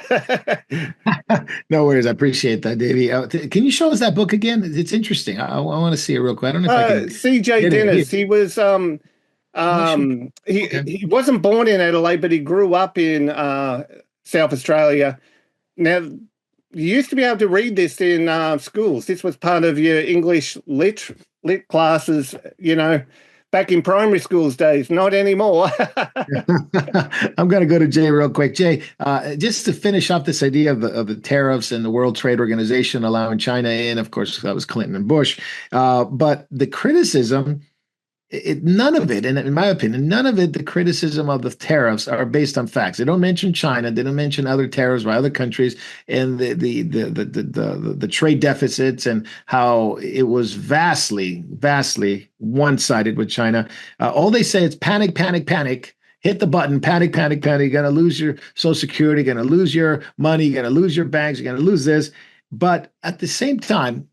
No worries. I appreciate that, Davey. Can you show us that book again? It's interesting. I want to see it real quick. I don't know if I can C.J. get it Dennis, here. he was, Okay. he wasn't born in Adelaide, but he grew up in South Australia. Now, you used to be able to read this in schools. This was part of your English lit classes, back in primary school's days. Not anymore. I'm going to go to Jay real quick. Jay, just to finish off this idea of the tariffs and the World Trade Organization allowing China in, of course, that was Clinton and Bush. But the criticism, none of it, and in my opinion, none of it, the criticism of the tariffs are based on facts. They don't mention China. They don't mention other tariffs by other countries and the trade deficits and how it was vastly one-sided with China. All they say is panic, panic, panic. Hit the button, panic, panic, panic. You're going to lose your Social Security. You're going to lose your money. You're going to lose your banks. You're going to lose this. But at the same time,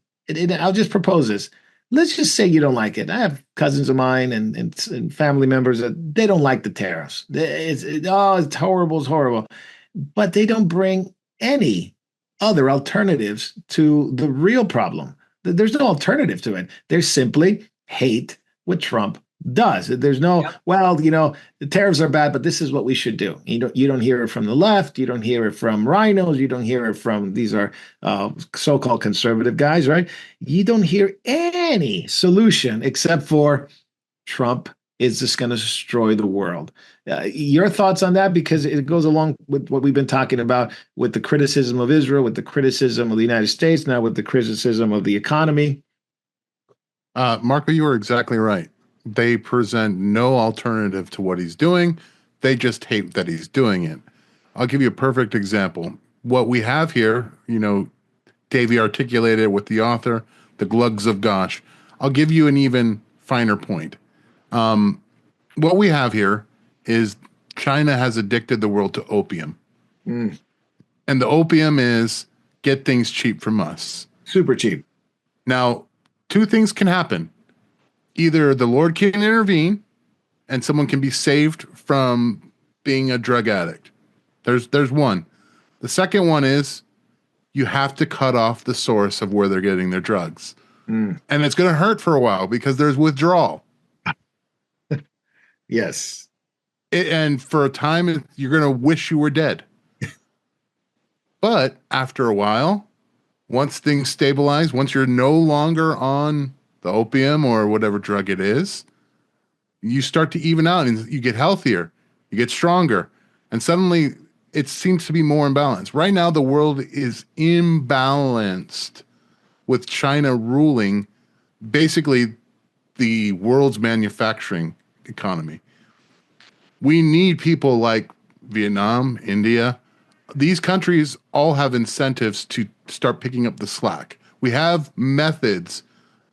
I'll just propose this. Let's just say you don't like it. I have cousins of mine and family members that they don't like the tariffs. It's horrible, it's horrible. But they don't bring any other alternatives to the real problem. There's no alternative to it. They simply hate what Trump does. There's no, Yep. well, the tariffs are bad, but this is what we should do. You don't hear it from the left. You don't hear it from rhinos. You don't hear it from these are so-called conservative guys, right? You don't hear any solution except for Trump is just going to destroy the world. Your thoughts on that? Because it goes along with what we've been talking about with the criticism of Israel, with the criticism of the United States, now with the criticism of the economy. Marco, you are exactly right. They present no alternative to what he's doing. They just hate that he's doing it. I'll give you a perfect example. What we have here, Davey articulated with the author, the glugs of gosh. I'll give you an even finer point. What we have here is China has addicted the world to opium. Mm. And the opium is get things cheap from us. Super cheap. Now, two things can happen. Either the Lord can intervene and someone can be saved from being a drug addict. There's one. The second one is you have to cut off the source of where they're getting their drugs. Mm. And it's going to hurt for a while because there's withdrawal. Yes. And for a time, you're going to wish you were dead. But after a while, once things stabilize, once you're no longer on the opium or whatever drug it is, you start to even out and you get healthier, you get stronger, and suddenly it seems to be more imbalanced. Right now, the world is imbalanced with China ruling basically the world's manufacturing economy. We need people like Vietnam, India. These countries all have incentives to start picking up the slack. We have methods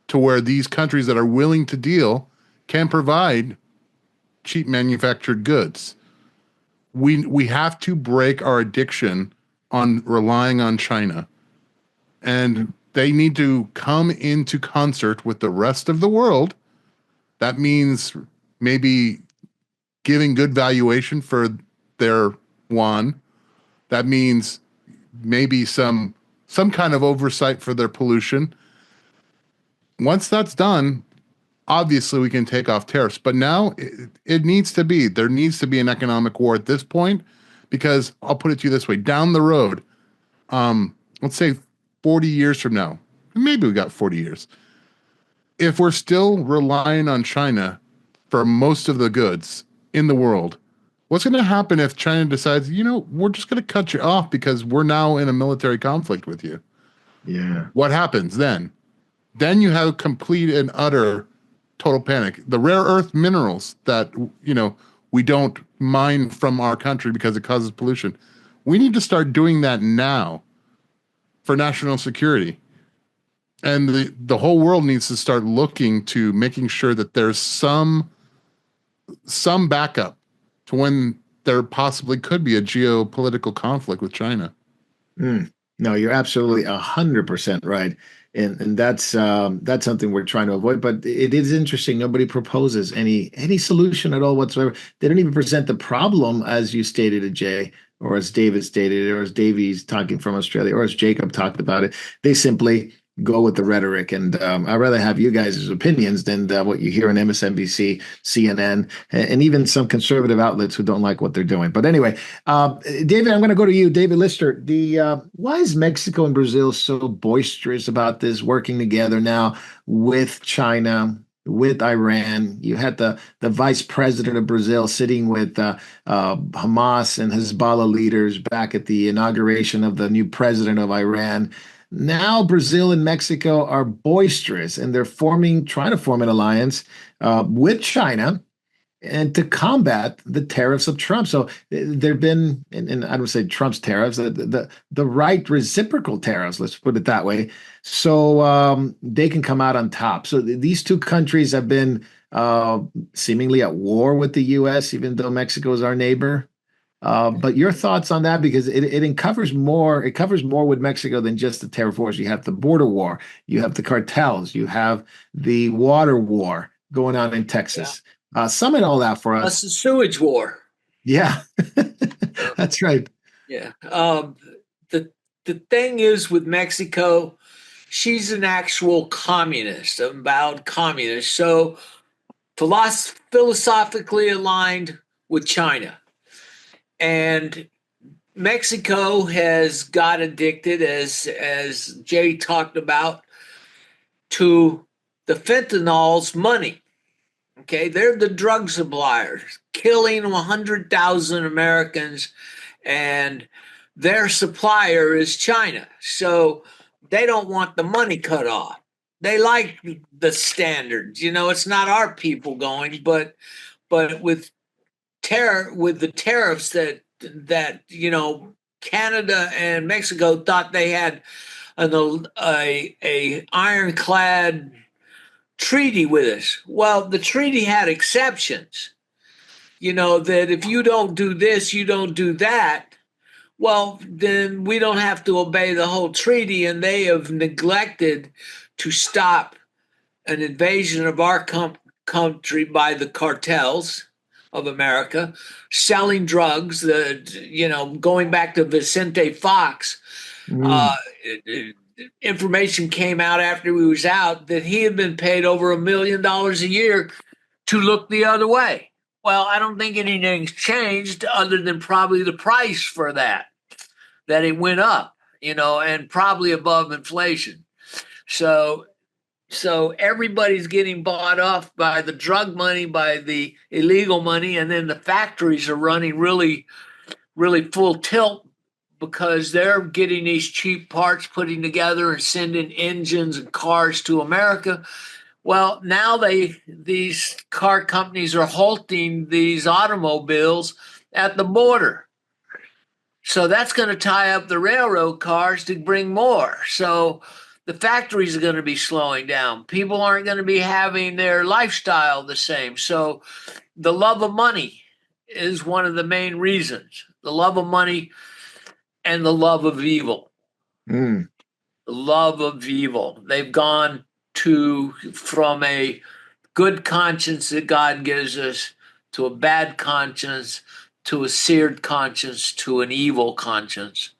to where these countries that are willing to deal can provide cheap manufactured goods. We have to break our addiction on relying on China. And they need to come into concert with the rest of the world. That means maybe giving good valuation for their yuan. That means maybe some kind of oversight for their pollution. Once that's done, obviously we can take off tariffs. But now there needs to be an economic war at this point, because I'll put it to you this way: down the road, let's say 40 years from now, maybe we got 40 years. If we're still relying on China for most of the goods in the world, what's going to happen if China decides, we're just going to cut you off because we're now in a military conflict with you? Yeah. What happens then? Then you have complete and utter total panic. The rare earth minerals that, we don't mine from our country because it causes pollution. We need to start doing that now for national security. And the whole world needs to start looking to making sure that there's some backup to when there possibly could be a geopolitical conflict with China. Mm. No, you're absolutely 100% right, and that's something we're trying to avoid. But it is interesting. Nobody proposes any solution at all whatsoever. They don't even present the problem as you stated, Jay, or as David stated, or as Davies talking from Australia, or as Jacob talked about it. They simply go with the rhetoric, and I'd rather have you guys' opinions than what you hear on MSNBC, CNN, and even some conservative outlets who don't like what they're doing. But anyway. David, I'm going to go to you, David Lister. Why is Mexico and Brazil so boisterous about this working together now with China, with Iran? You had the vice president of Brazil sitting with Hamas and Hezbollah leaders back at the inauguration of the new president of Iran. Now Brazil and Mexico are boisterous, and they're trying to form an alliance with China and to combat the tariffs of Trump. So there've been, and I don't say Trump's tariffs, the right reciprocal tariffs, let's put it that way. So they can come out on top. So these two countries have been seemingly at war with the U.S., even though Mexico is our neighbor. But your thoughts on that, because it covers more. It covers more with Mexico than just the tariff wars. You have the border war, you have the cartels, you have the water war going on in Texas. Sum it all out for us. That's the sewage war. Yeah, that's right. Yeah. The thing is with Mexico, she's an actual communist, a avowed communist. So philosophically aligned with China. And Mexico has got addicted, as Jay talked about, to the fentanyl's money. Okay, they're the drug suppliers, killing 100,000 Americans, and their supplier is China. So they don't want the money cut off. They like the standards. It's not our people going, but with the tariffs that Canada and Mexico thought they had a ironclad treaty with us. Well, the treaty had exceptions, that if you don't do this, you don't do that. Well, then we don't have to obey the whole treaty, and they have neglected to stop an invasion of our country by the cartels of America, selling drugs, going back to Vicente Fox. Information came out after he was out that he had been paid over $1 million a year to look the other way. Well, I don't think anything's changed other than probably the price for that it went up, and probably above inflation. So everybody's getting bought off by the drug money, by the illegal money, and then the factories are running really, really full tilt because they're getting these cheap parts putting together and sending engines and cars to America. Well, now these car companies are halting these automobiles at the border. So that's going to tie up the railroad cars to bring more. So the factories are going to be slowing down. People aren't going to be having their lifestyle the same. So the love of money is one of the main reasons. The love of money and the love of evil. The love of evil. They've gone from a good conscience that God gives us to a bad conscience, to a seared conscience, to an evil conscience.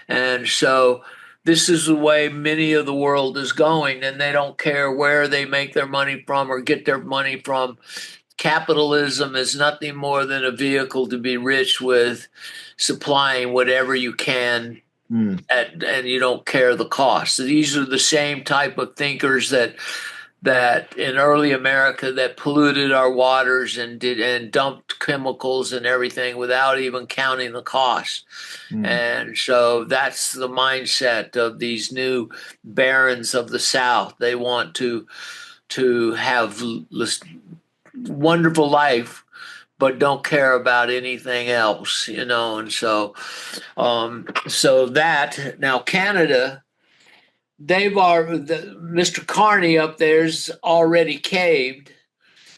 And so this is the way many of the world is going, and they don't care where they make their money from or get their money from. Capitalism is nothing more than a vehicle to be rich with, supplying whatever you can, and you don't care the cost. So these are the same type of thinkers that in early America that polluted our waters and dumped chemicals and everything without even counting the cost. And so that's the mindset of these new barons of the South. They want to have wonderful life, but don't care about anything else, and so that now Canada, Mr. Carney up there's already caved,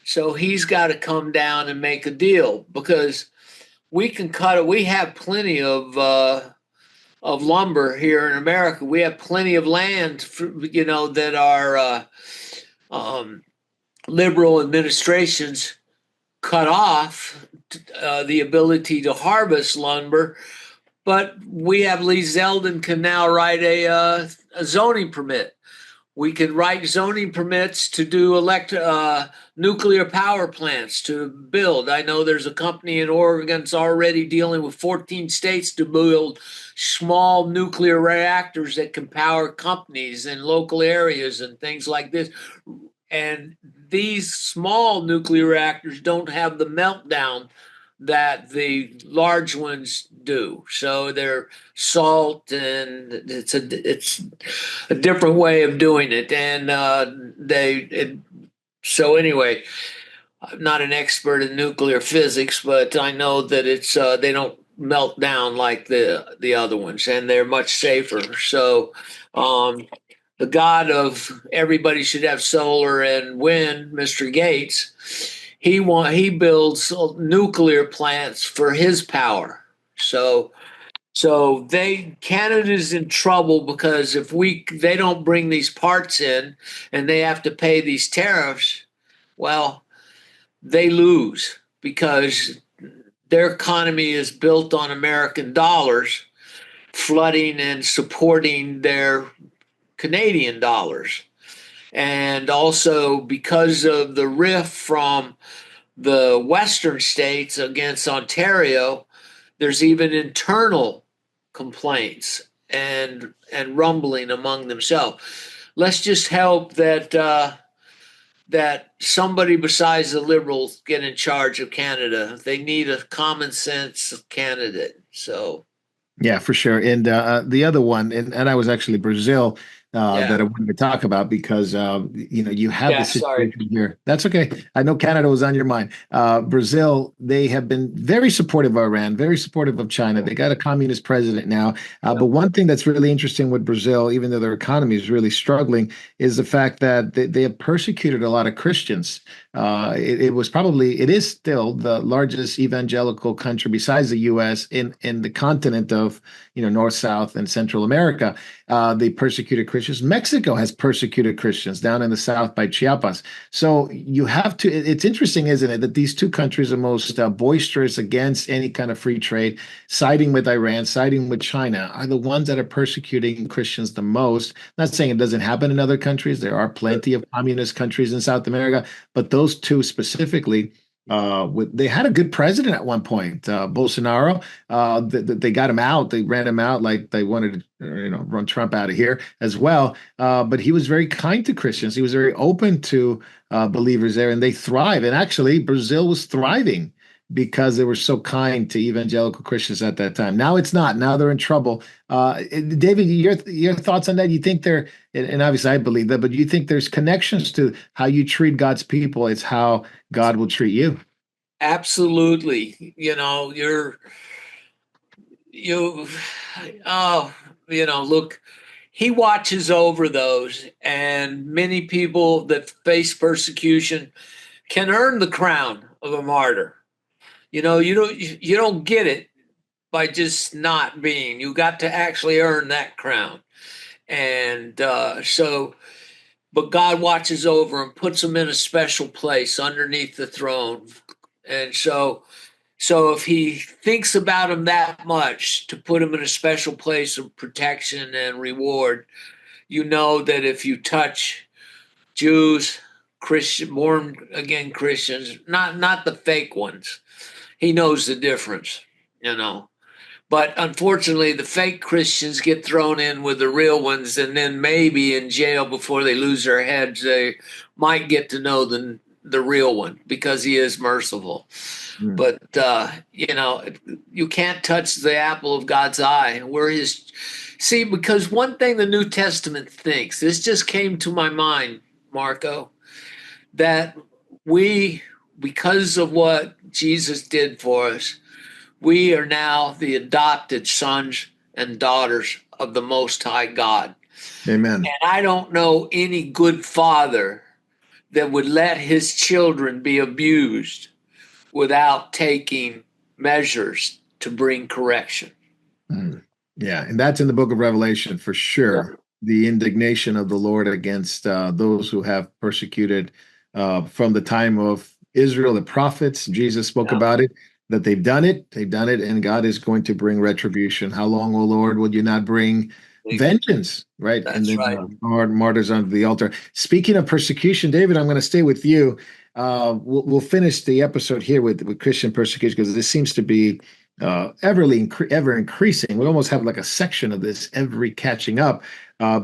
so he's got to come down and make a deal because we can cut it. We have plenty of lumber here in America. We have plenty of land, that our liberal administrations cut off the ability to harvest lumber. But we have Lee Zeldin can now write a zoning permit. We can write zoning permits to do nuclear power plants to build. I know there's a company in Oregon that's already dealing with 14 states to build small nuclear reactors that can power companies in local areas and things like this. And these small nuclear reactors don't have the meltdown that the large ones do. So they're salt, and it's a different way of doing it. And so anyway, I'm not an expert in nuclear physics, but I know that it's they don't melt down like the other ones, and they're much safer. So the God of everybody should have solar and wind, Mr. Gates, he builds nuclear plants for his power. So Canada's in trouble because if they don't bring these parts in and they have to pay these tariffs, well, they lose because their economy is built on American dollars, flooding and supporting their Canadian dollars. And also because of the rift from the Western states against Ontario, there's even internal complaints and rumbling among themselves. Let's just hope that somebody besides the Liberals get in charge of Canada. They need a common sense candidate. So, yeah, for sure. And the other one, and I was actually Brazil. That I wanted to talk about because you have the situation here. That's okay. I know Canada was on your mind. Brazil, they have been very supportive of Iran, very supportive of China. They got a communist president now. But one thing that's really interesting with Brazil, even though their economy is really struggling, is the fact that they have persecuted a lot of Christians. It is still the largest evangelical country besides the U.S. in the continent of North, South, and Central America. They persecuted Christians. Mexico has persecuted Christians down in the South by Chiapas. So you have to, it's interesting, isn't it, that these two countries are most boisterous against any kind of free trade, siding with Iran, siding with China, are the ones that are persecuting Christians the most. Not saying it doesn't happen in other countries. There are plenty of communist countries in South America, but those two specifically, they had a good president at one point, Bolsonaro. They got him out. They ran him out like they wanted to, run Trump out of here as well. But he was very kind to Christians. He was very open to believers there, and they thrive. And actually, Brazil was thriving because they were so kind to evangelical Christians at that time. Now it's not. Now they're in trouble. David, your thoughts on that? You think they're, and obviously I believe that, but you think there's connections to how you treat God's people? It's how God will treat you. Absolutely. Look, he watches over those, and many people that face persecution can earn the crown of a martyr. You don't get it by just not being. You got to actually earn that crown. And but God watches over and puts them in a special place underneath the throne. And so if he thinks about them that much to put them in a special place of protection and reward, that if you touch Jews, born again Christians, not the fake ones, he knows the difference, But unfortunately, the fake Christians get thrown in with the real ones, and then maybe in jail before they lose their heads, they might get to know the real one because he is merciful. Mm. But, you can't touch the apple of God's eye. Because one thing the New Testament thinks, this just came to my mind, Marco, that because of what Jesus did for us, we are now the adopted sons and daughters of the Most High God. Amen. And I don't know any good father that would let his children be abused without taking measures to bring correction. Mm. Yeah, and that's in the book of Revelation for sure. Yeah. The indignation of the Lord against those who have persecuted from the time of Israel, the prophets. Jesus spoke Yeah. about it, that they've done it, and God is going to bring retribution. How long, O Lord, will you not bring vengeance, right? And That's then right. martyrs under the altar. Speaking of persecution, David, I'm going to stay with you. We'll finish the episode here with Christian persecution because this seems to be ever increasing. We almost have like a section of this every catching up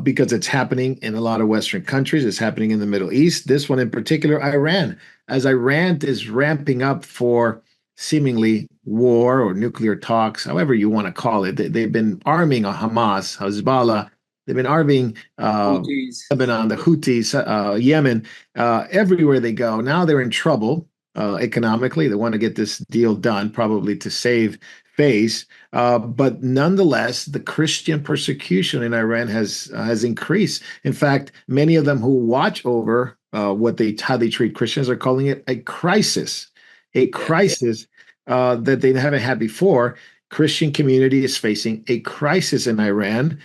because it's happening in a lot of Western countries. It's happening in the Middle East. This one in particular, Iran, as Iran is ramping up for seemingly war or nuclear talks, however you want to call it. They've been arming Hamas, Hezbollah. They've been arming Houthis. Lebanon, the Houthis, Yemen, everywhere they go. Now they're in trouble economically. They want to get this deal done, probably to save face. But nonetheless, the Christian persecution in Iran has increased. In fact, many of them who watch over how they treat Christians are calling it a crisis, that they haven't had before. Christian community is facing a crisis in Iran.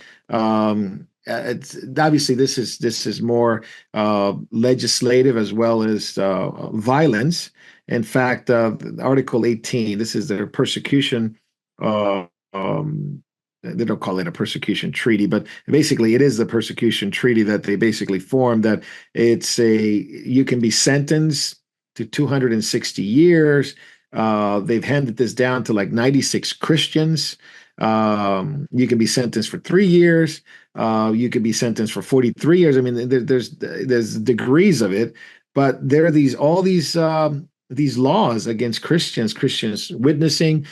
It's obviously this is more legislative as well as violence. In fact, Article 18, this is their persecution. Uh, um, they don't call it a persecution treaty, but basically it is the persecution treaty that they basically formed. That you can be sentenced to 260 years. They've handed this down to like 96 Christians. You can be sentenced for 3 years. You could be sentenced for 43 years. I mean, there's degrees of it, but there are all these laws against Christians witnessing,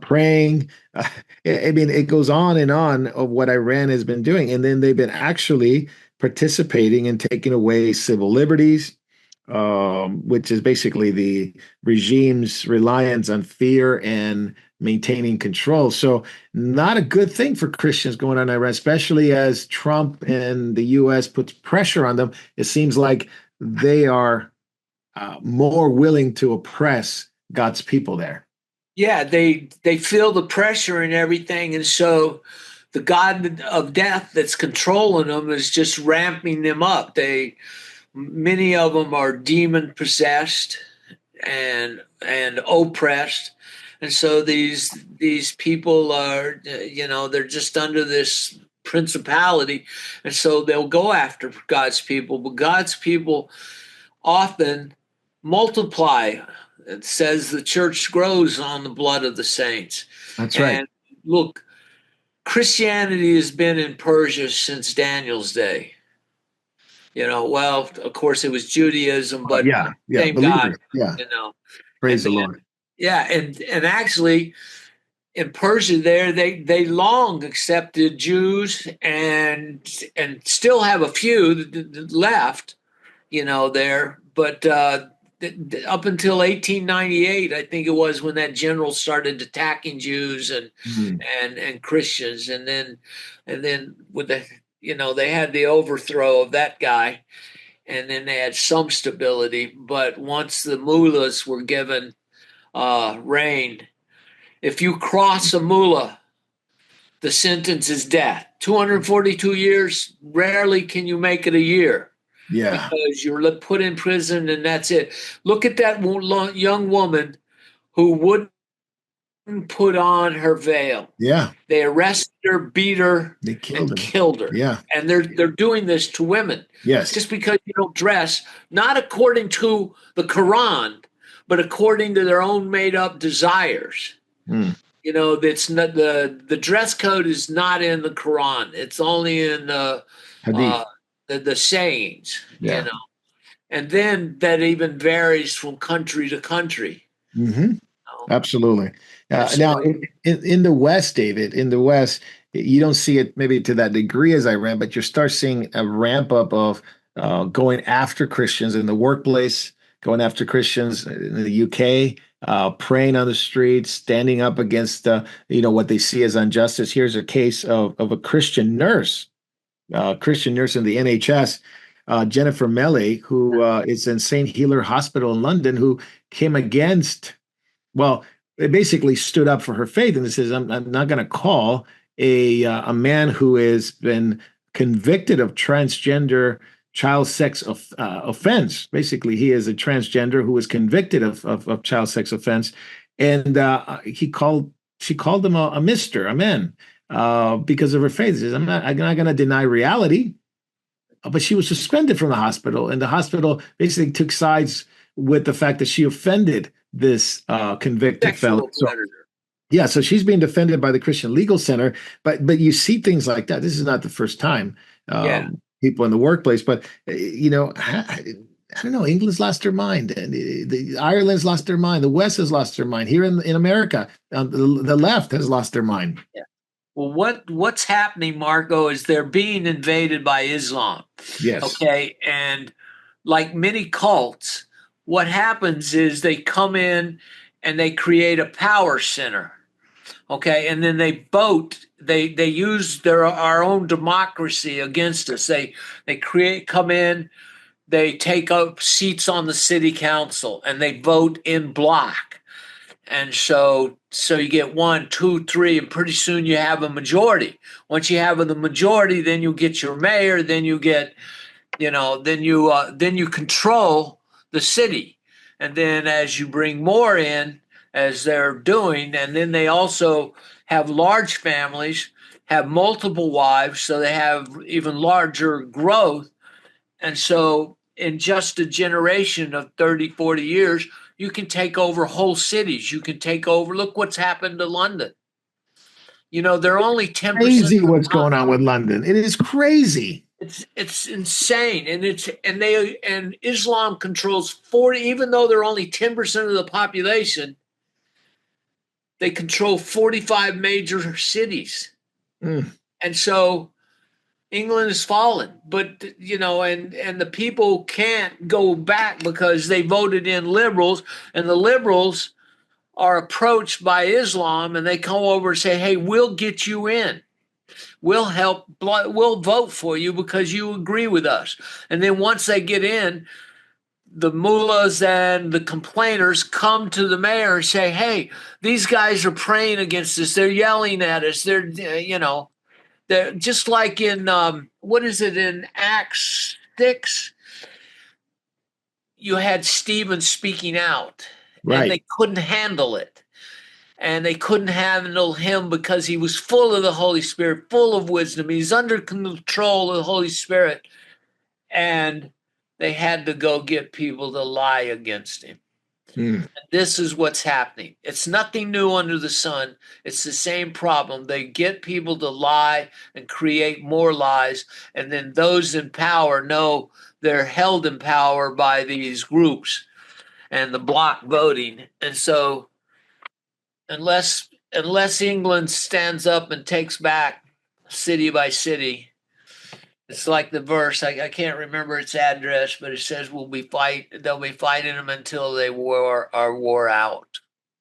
praying. I mean, it goes on and on of what Iran has been doing, and then they've been actually participating in taking away civil liberties, which is basically the regime's reliance on fear and maintaining control. So not a good thing for Christians going on in Iran, especially as Trump and the U.S. puts pressure on them. It seems like they are more willing to oppress God's people there. Yeah, they feel the pressure and everything, and so the God of death that's controlling them is just ramping them up. Many of them are demon possessed and oppressed, and so these people are, they're just under this principality, and so they'll go after God's people. But God's people often multiply. It says the church grows on the blood of the saints. That's right. And look, Christianity has been in Persia since Daniel's day. Well, of course it was Judaism, but same God. Yeah. Praise the Lord. Yeah, and actually in Persia there they long accepted Jews and still have a few left, there, but up until 1898, I think it was, when that general started attacking Jews and Christians, and then with they had the overthrow of that guy, and then they had some stability. But once the mullahs were given reign, if you cross a mullah, the sentence is death. 242 years, rarely can you make it a year. Yeah. Because you're put in prison and that's it. Look at that young woman who wouldn't put on her veil. Yeah. They arrested her, beat her, They killed her. Yeah. And they're doing this to women. Yes. Just because you don't dress, not according to the Quran, but according to their own made up desires. It's not the dress code is not in the Quran. It's only in the Hadith. The sayings, Yeah. and then that even varies from country to country. Absolutely. Now, in the West, David, in the West, you don't see it maybe to that degree as Iran, but you start seeing a ramp up of going after Christians in the workplace, going after Christians in the UK, praying on the streets, standing up against what they see as injustice. Here's a case of a Christian nurse Christian nurse in the NHS, Jennifer Melly, who is in St. Healer Hospital in London, who came against, well, it basically stood up for her faith, and it says, I'm not going to call a man who has been convicted of transgender child sex offense. Basically, he is a transgender who was convicted of child sex offense, and she called him a Mister, a man, because of her faith. She says, I'm not going to deny reality, but she was suspended from the hospital, and the hospital basically took sides with the fact that she offended this convicted fellow. Sexual predator. Yeah, so she's being defended by the Christian Legal Center, but you see things like that. This is not the first time people in the workplace, but I don't know. England's lost their mind, and Ireland's lost their mind. The West has lost their mind. Here in America, the left has lost their mind. Yeah. Well, what's happening, Marco, is they're being invaded by Islam. Yes. Okay, and like many cults, what happens is they come in and they create a power center. Okay, and then they vote. They use our own democracy against us. They come in. They take up seats on the city council and they vote in block. And so you get 1, 2, 3, and pretty soon you have a majority. Once you have the majority, then you get your mayor, then you get, then you control the city. And then as you bring more in, as they're doing, and then they also have large families, have multiple wives, so they have even larger growth. And so in just a generation of 30, 40 years, you can take over whole cities. You can take over. Look what's happened to London. They're only 10%. Crazy what's going on with London. It is crazy. It's insane. And Islam controls 40, even though they're only 10% of the population, they control 45 major cities. And so England has fallen, but and the people can't go back because they voted in liberals, and the liberals are approached by Islam, and they come over and say, "Hey, we'll get you in. We'll help. We'll vote for you because you agree with us." And then once they get in, the mullahs and the complainers come to the mayor and say, "Hey, these guys are praying against us. They're yelling at us. They're just like in in Acts 6, you had Stephen speaking out, right? And they couldn't handle it, and they couldn't handle him because he was full of the Holy Spirit, full of wisdom. He's under control of the Holy Spirit, and they had to go get people to lie against him. And this is what's happening. It's nothing new under the sun. It's the same problem. They get people to lie and create more lies, and then those in power know they're held in power by these groups and the block voting. And so unless England stands up and takes back city by city, it's like the verse, I can't remember its address, but it says they'll be fighting them until they are wore out.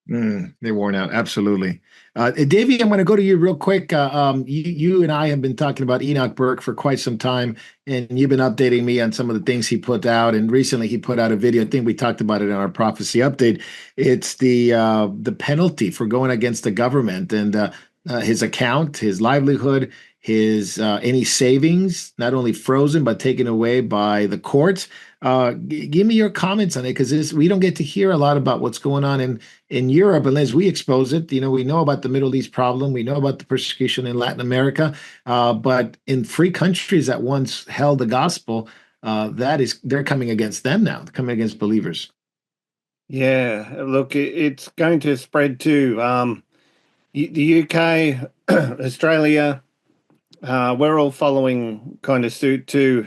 They're worn out. Absolutely. Davey, I'm going to go to you real quick. You and I have been talking about Enoch Burke for quite some time, and you've been updating me on some of the things he put out. And recently he put out a video. I think we talked about it in our prophecy update. It's the penalty for going against the government, and his account, his livelihood, his any savings, not only frozen but taken away by the courts. Give me your comments on it, because we don't get to hear a lot about what's going on in Europe unless we expose it. We know about the Middle East problem, we know about the persecution in Latin America, but in free countries that once held the gospel, they're coming against them now, coming against believers. Yeah, look, it's going to spread too. The UK, Australia. We're all following kind of suit too.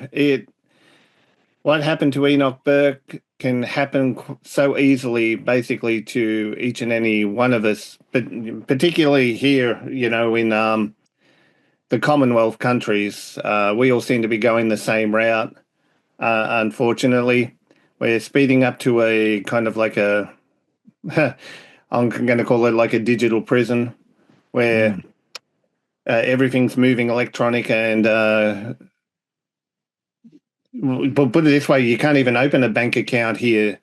What happened to Enoch Burke can happen so easily, basically, to each and any one of us, but particularly here, in the Commonwealth countries. We all seem to be going the same route. Unfortunately, we're speeding up to a kind of like I'm going to call it like a digital prison, where everything's moving electronic, and but put it this way, you can't even open a bank account here.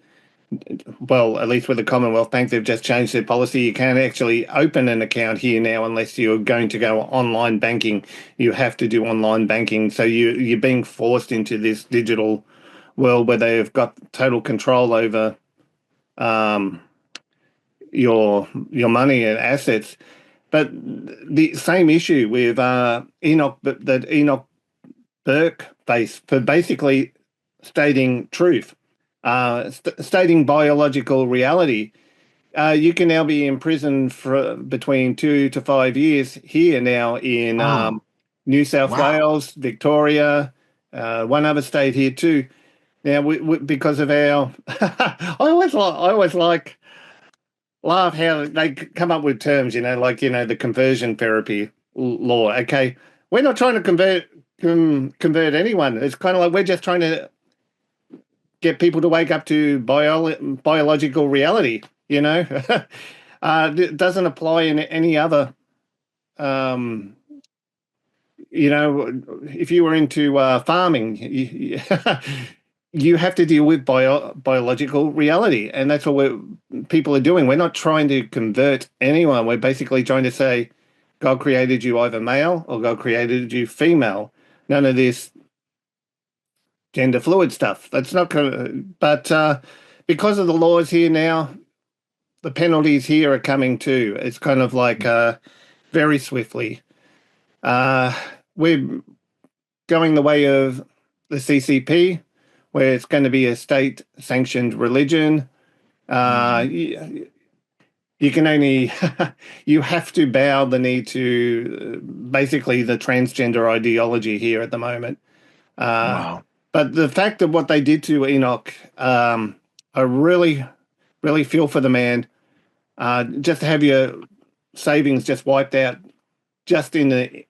Well, at least with the Commonwealth Bank, they've just changed their policy. You can't actually open an account here now unless you're going to go online banking. You have to do online banking. So you're being forced into this digital world where they've got total control over um, your money and assets. But the same issue with Enoch Burke faced for basically stating truth, stating biological reality. You can now be in prison for between 2 to 5 years here now in Oh, New South wow. Wales, Victoria, one other state here too. Now, because of our, I always like laugh how they come up with terms, like the conversion therapy law. Okay, we're not trying to convert anyone. It's kind of like we're just trying to get people to wake up to biological reality. It doesn't apply in any other. Um, if you were into farming, you have to deal with biological reality, and that's what people are doing. We're not trying to convert anyone. We're basically trying to say, God created you either male or God created you female. None of this gender fluid stuff. That's not going to. But because of the laws here now, the penalties here are coming too. It's kind of like very swiftly. We're going the way of the CCP, where it's going to be a state-sanctioned religion. You can only you have to bow the knee to basically the transgender ideology here at the moment. Wow. But the fact of what they did to Enoch, I really, really feel for the man. Just to have your savings just wiped out, just in the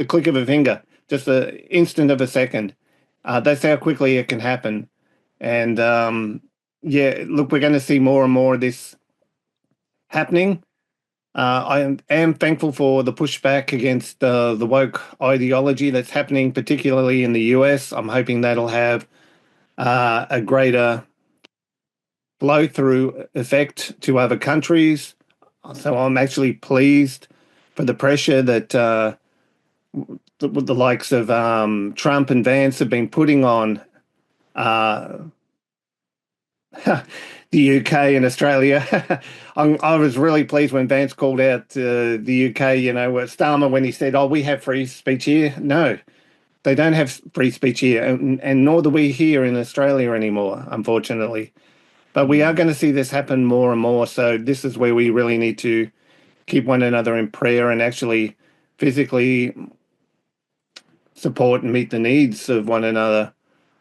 click of a finger, just the instant of a second. That's how quickly it can happen. And yeah, look, we're going to see more and more of this happening. I am thankful for the pushback against the woke ideology that's happening, particularly in the US. I'm hoping that'll have a greater flow through effect to other countries. So I'm actually pleased for the pressure that the likes of Trump and Vance have been putting on uh, the UK and Australia. I was really pleased when Vance called out the UK, Starmer, when he said, "Oh, we have free speech here." No, they don't have free speech here, and nor do we here in Australia anymore, unfortunately. But we are going to see this happen more and more. So this is where we really need to keep one another in prayer and actually physically support and meet the needs of one another.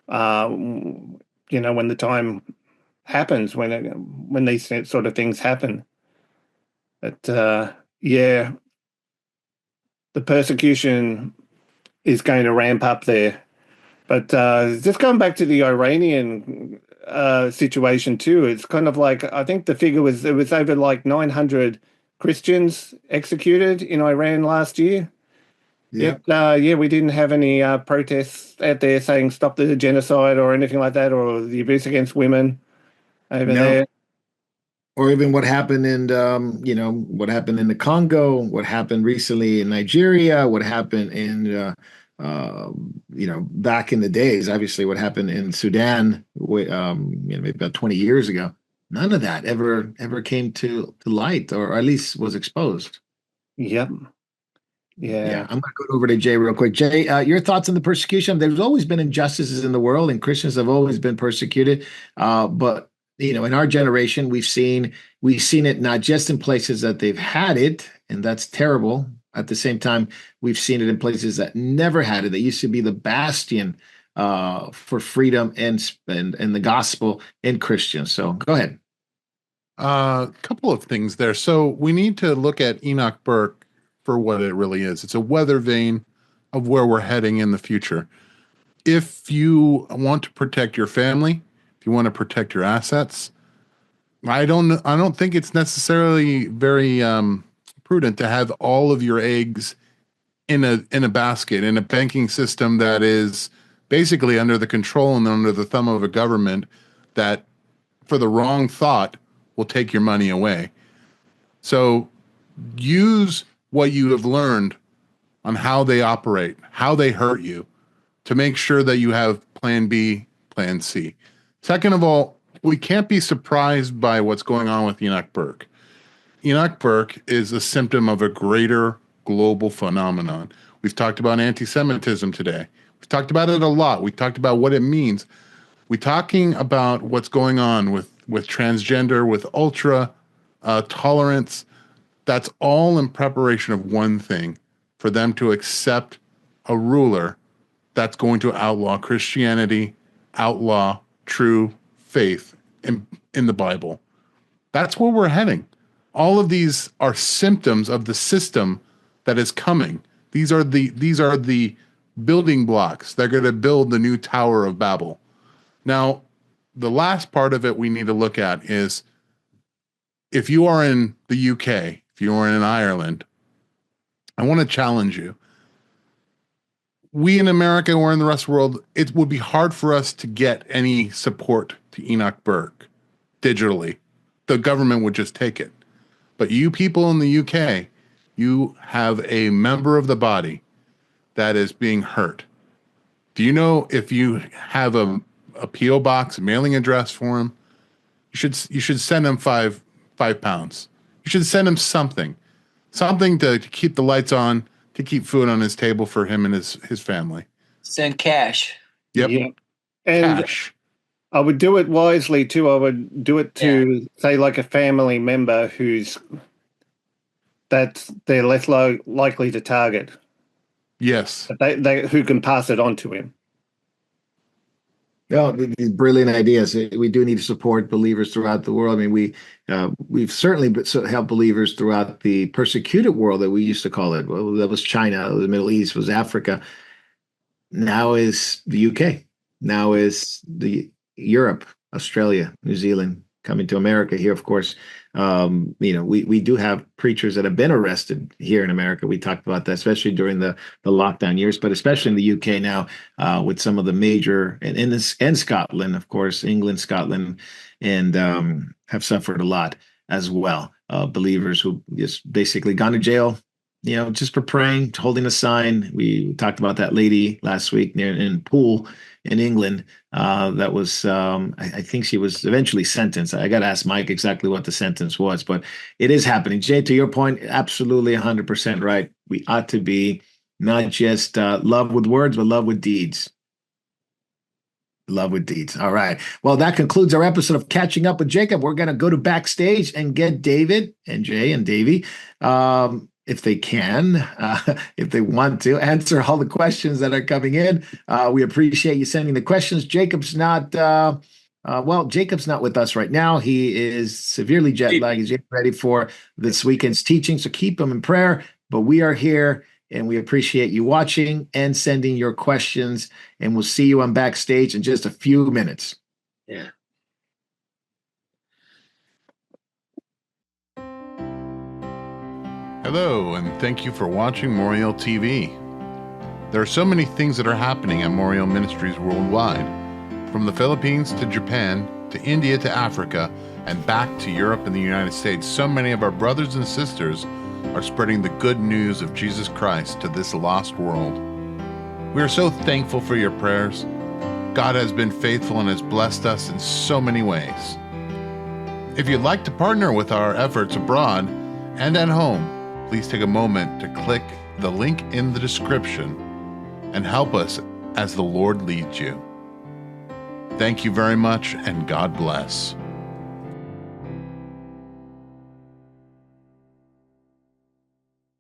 When the time happens, when these sort of things happen. But yeah, the persecution is going to ramp up there. But just going back to the Iranian situation too, it's kind of like, I think the figure was, it was over like 900 Christians executed in Iran last year. Yeah. Yeah, we didn't have any protests out there saying stop the genocide or anything like that, or the abuse against women over No. there. Or even what happened what happened in the Congo, what happened recently in Nigeria, what happened in, back in the days, obviously what happened in Sudan, maybe about 20 years ago. None of that ever came to light, or at least was exposed. Yep. Yeah, Yeah. I'm going to go over to Jay real quick. Jay, your thoughts on the persecution? There's always been injustices in the world, and Christians have always been persecuted. But in our generation, we've seen it not just in places that they've had it, and that's terrible. At the same time, we've seen it in places that never had it. That used to be the bastion for freedom and the gospel in Christians. So go ahead. A couple of things there. So we need to look at Enoch Burke for what it really is. It's a weather vane of where we're heading in the future. If you want to protect your family, if you want to protect your assets, I don't think it's necessarily very prudent to have all of your eggs in a basket, in a banking system that is basically under the control and under the thumb of a government that, for the wrong thought, will take your money away. So use what you have learned on how they operate, how they hurt you, to make sure that you have plan B, plan C. Second of all, we can't be surprised by what's going on with Enoch Burke. Enoch Burke is a symptom of a greater global phenomenon. We've talked about anti-Semitism today. We've talked about it a lot. We talked about what it means. We're talking about what's going on with transgender, with ultra tolerance. That's all in preparation of one thing, for them to accept a ruler that's going to outlaw Christianity, outlaw true faith in the Bible. That's where we're heading. All of these are symptoms of the system that is coming. These are the building blocks that are going to build the new Tower of Babel. Now, the last part of it we need to look at is, if you are in the UK, if you are in Ireland, I want to challenge you. We in America or in the rest of the world, it would be hard for us to get any support to Enoch Burke digitally. The government would just take it. But you people in the UK, you have a member of the body that is being hurt. Do you know, if you have a P.O. box, a mailing address for him, you should send him £5. You should send him something to keep the lights on, to keep food on his table for him and his family. Send cash. Yep. Yeah. And cash. I would do it wisely too. I would do it to, say, like a family member that they're less likely to target. Yes. They who can pass it on to him. Well, these brilliant ideas. We do need to support believers throughout the world. I mean, we've certainly helped believers throughout the persecuted world that we used to call it. Well, that was China, the Middle East, was Africa. Now is the UK. Now is the Europe, Australia, New Zealand, coming to America here, of course. We do have preachers that have been arrested here in America. We talked about that, especially during the lockdown years, but especially in the UK now, with some of the major, and Scotland, of course, England, Scotland, and have suffered a lot as well. Believers who just basically gone to jail, just for praying, holding a sign. We talked about that lady last week in Poole in England. That was, I think she was eventually sentenced. I got to ask Mike exactly what the sentence was, but it is happening. Jay, to your point, absolutely 100% right. We ought to be not just love with words, but love with deeds. Love with deeds. All right. Well, that concludes our episode of Catching Up with Jacob. We're going to go to backstage and get David and Jay and Davey, if they can, if they want to, answer all the questions that are coming in. We appreciate you sending the questions. Jacob's not with us right now. He is severely jet lagged. He's getting ready for this weekend's teaching, so keep him in prayer. But we are here, and we appreciate you watching and sending your questions. And we'll see you on backstage in just a few minutes. Yeah. Hello, and thank you for watching Moriel TV. There are so many things that are happening at Moriel Ministries worldwide, from the Philippines to Japan to India to Africa and back to Europe and the United States. So many of our brothers and sisters are spreading the good news of Jesus Christ to this lost world. We are so thankful for your prayers. God has been faithful and has blessed us in so many ways. If you'd like to partner with our efforts abroad and at home, please take a moment to click the link in the description and help us as the Lord leads you. Thank you very much, and God bless.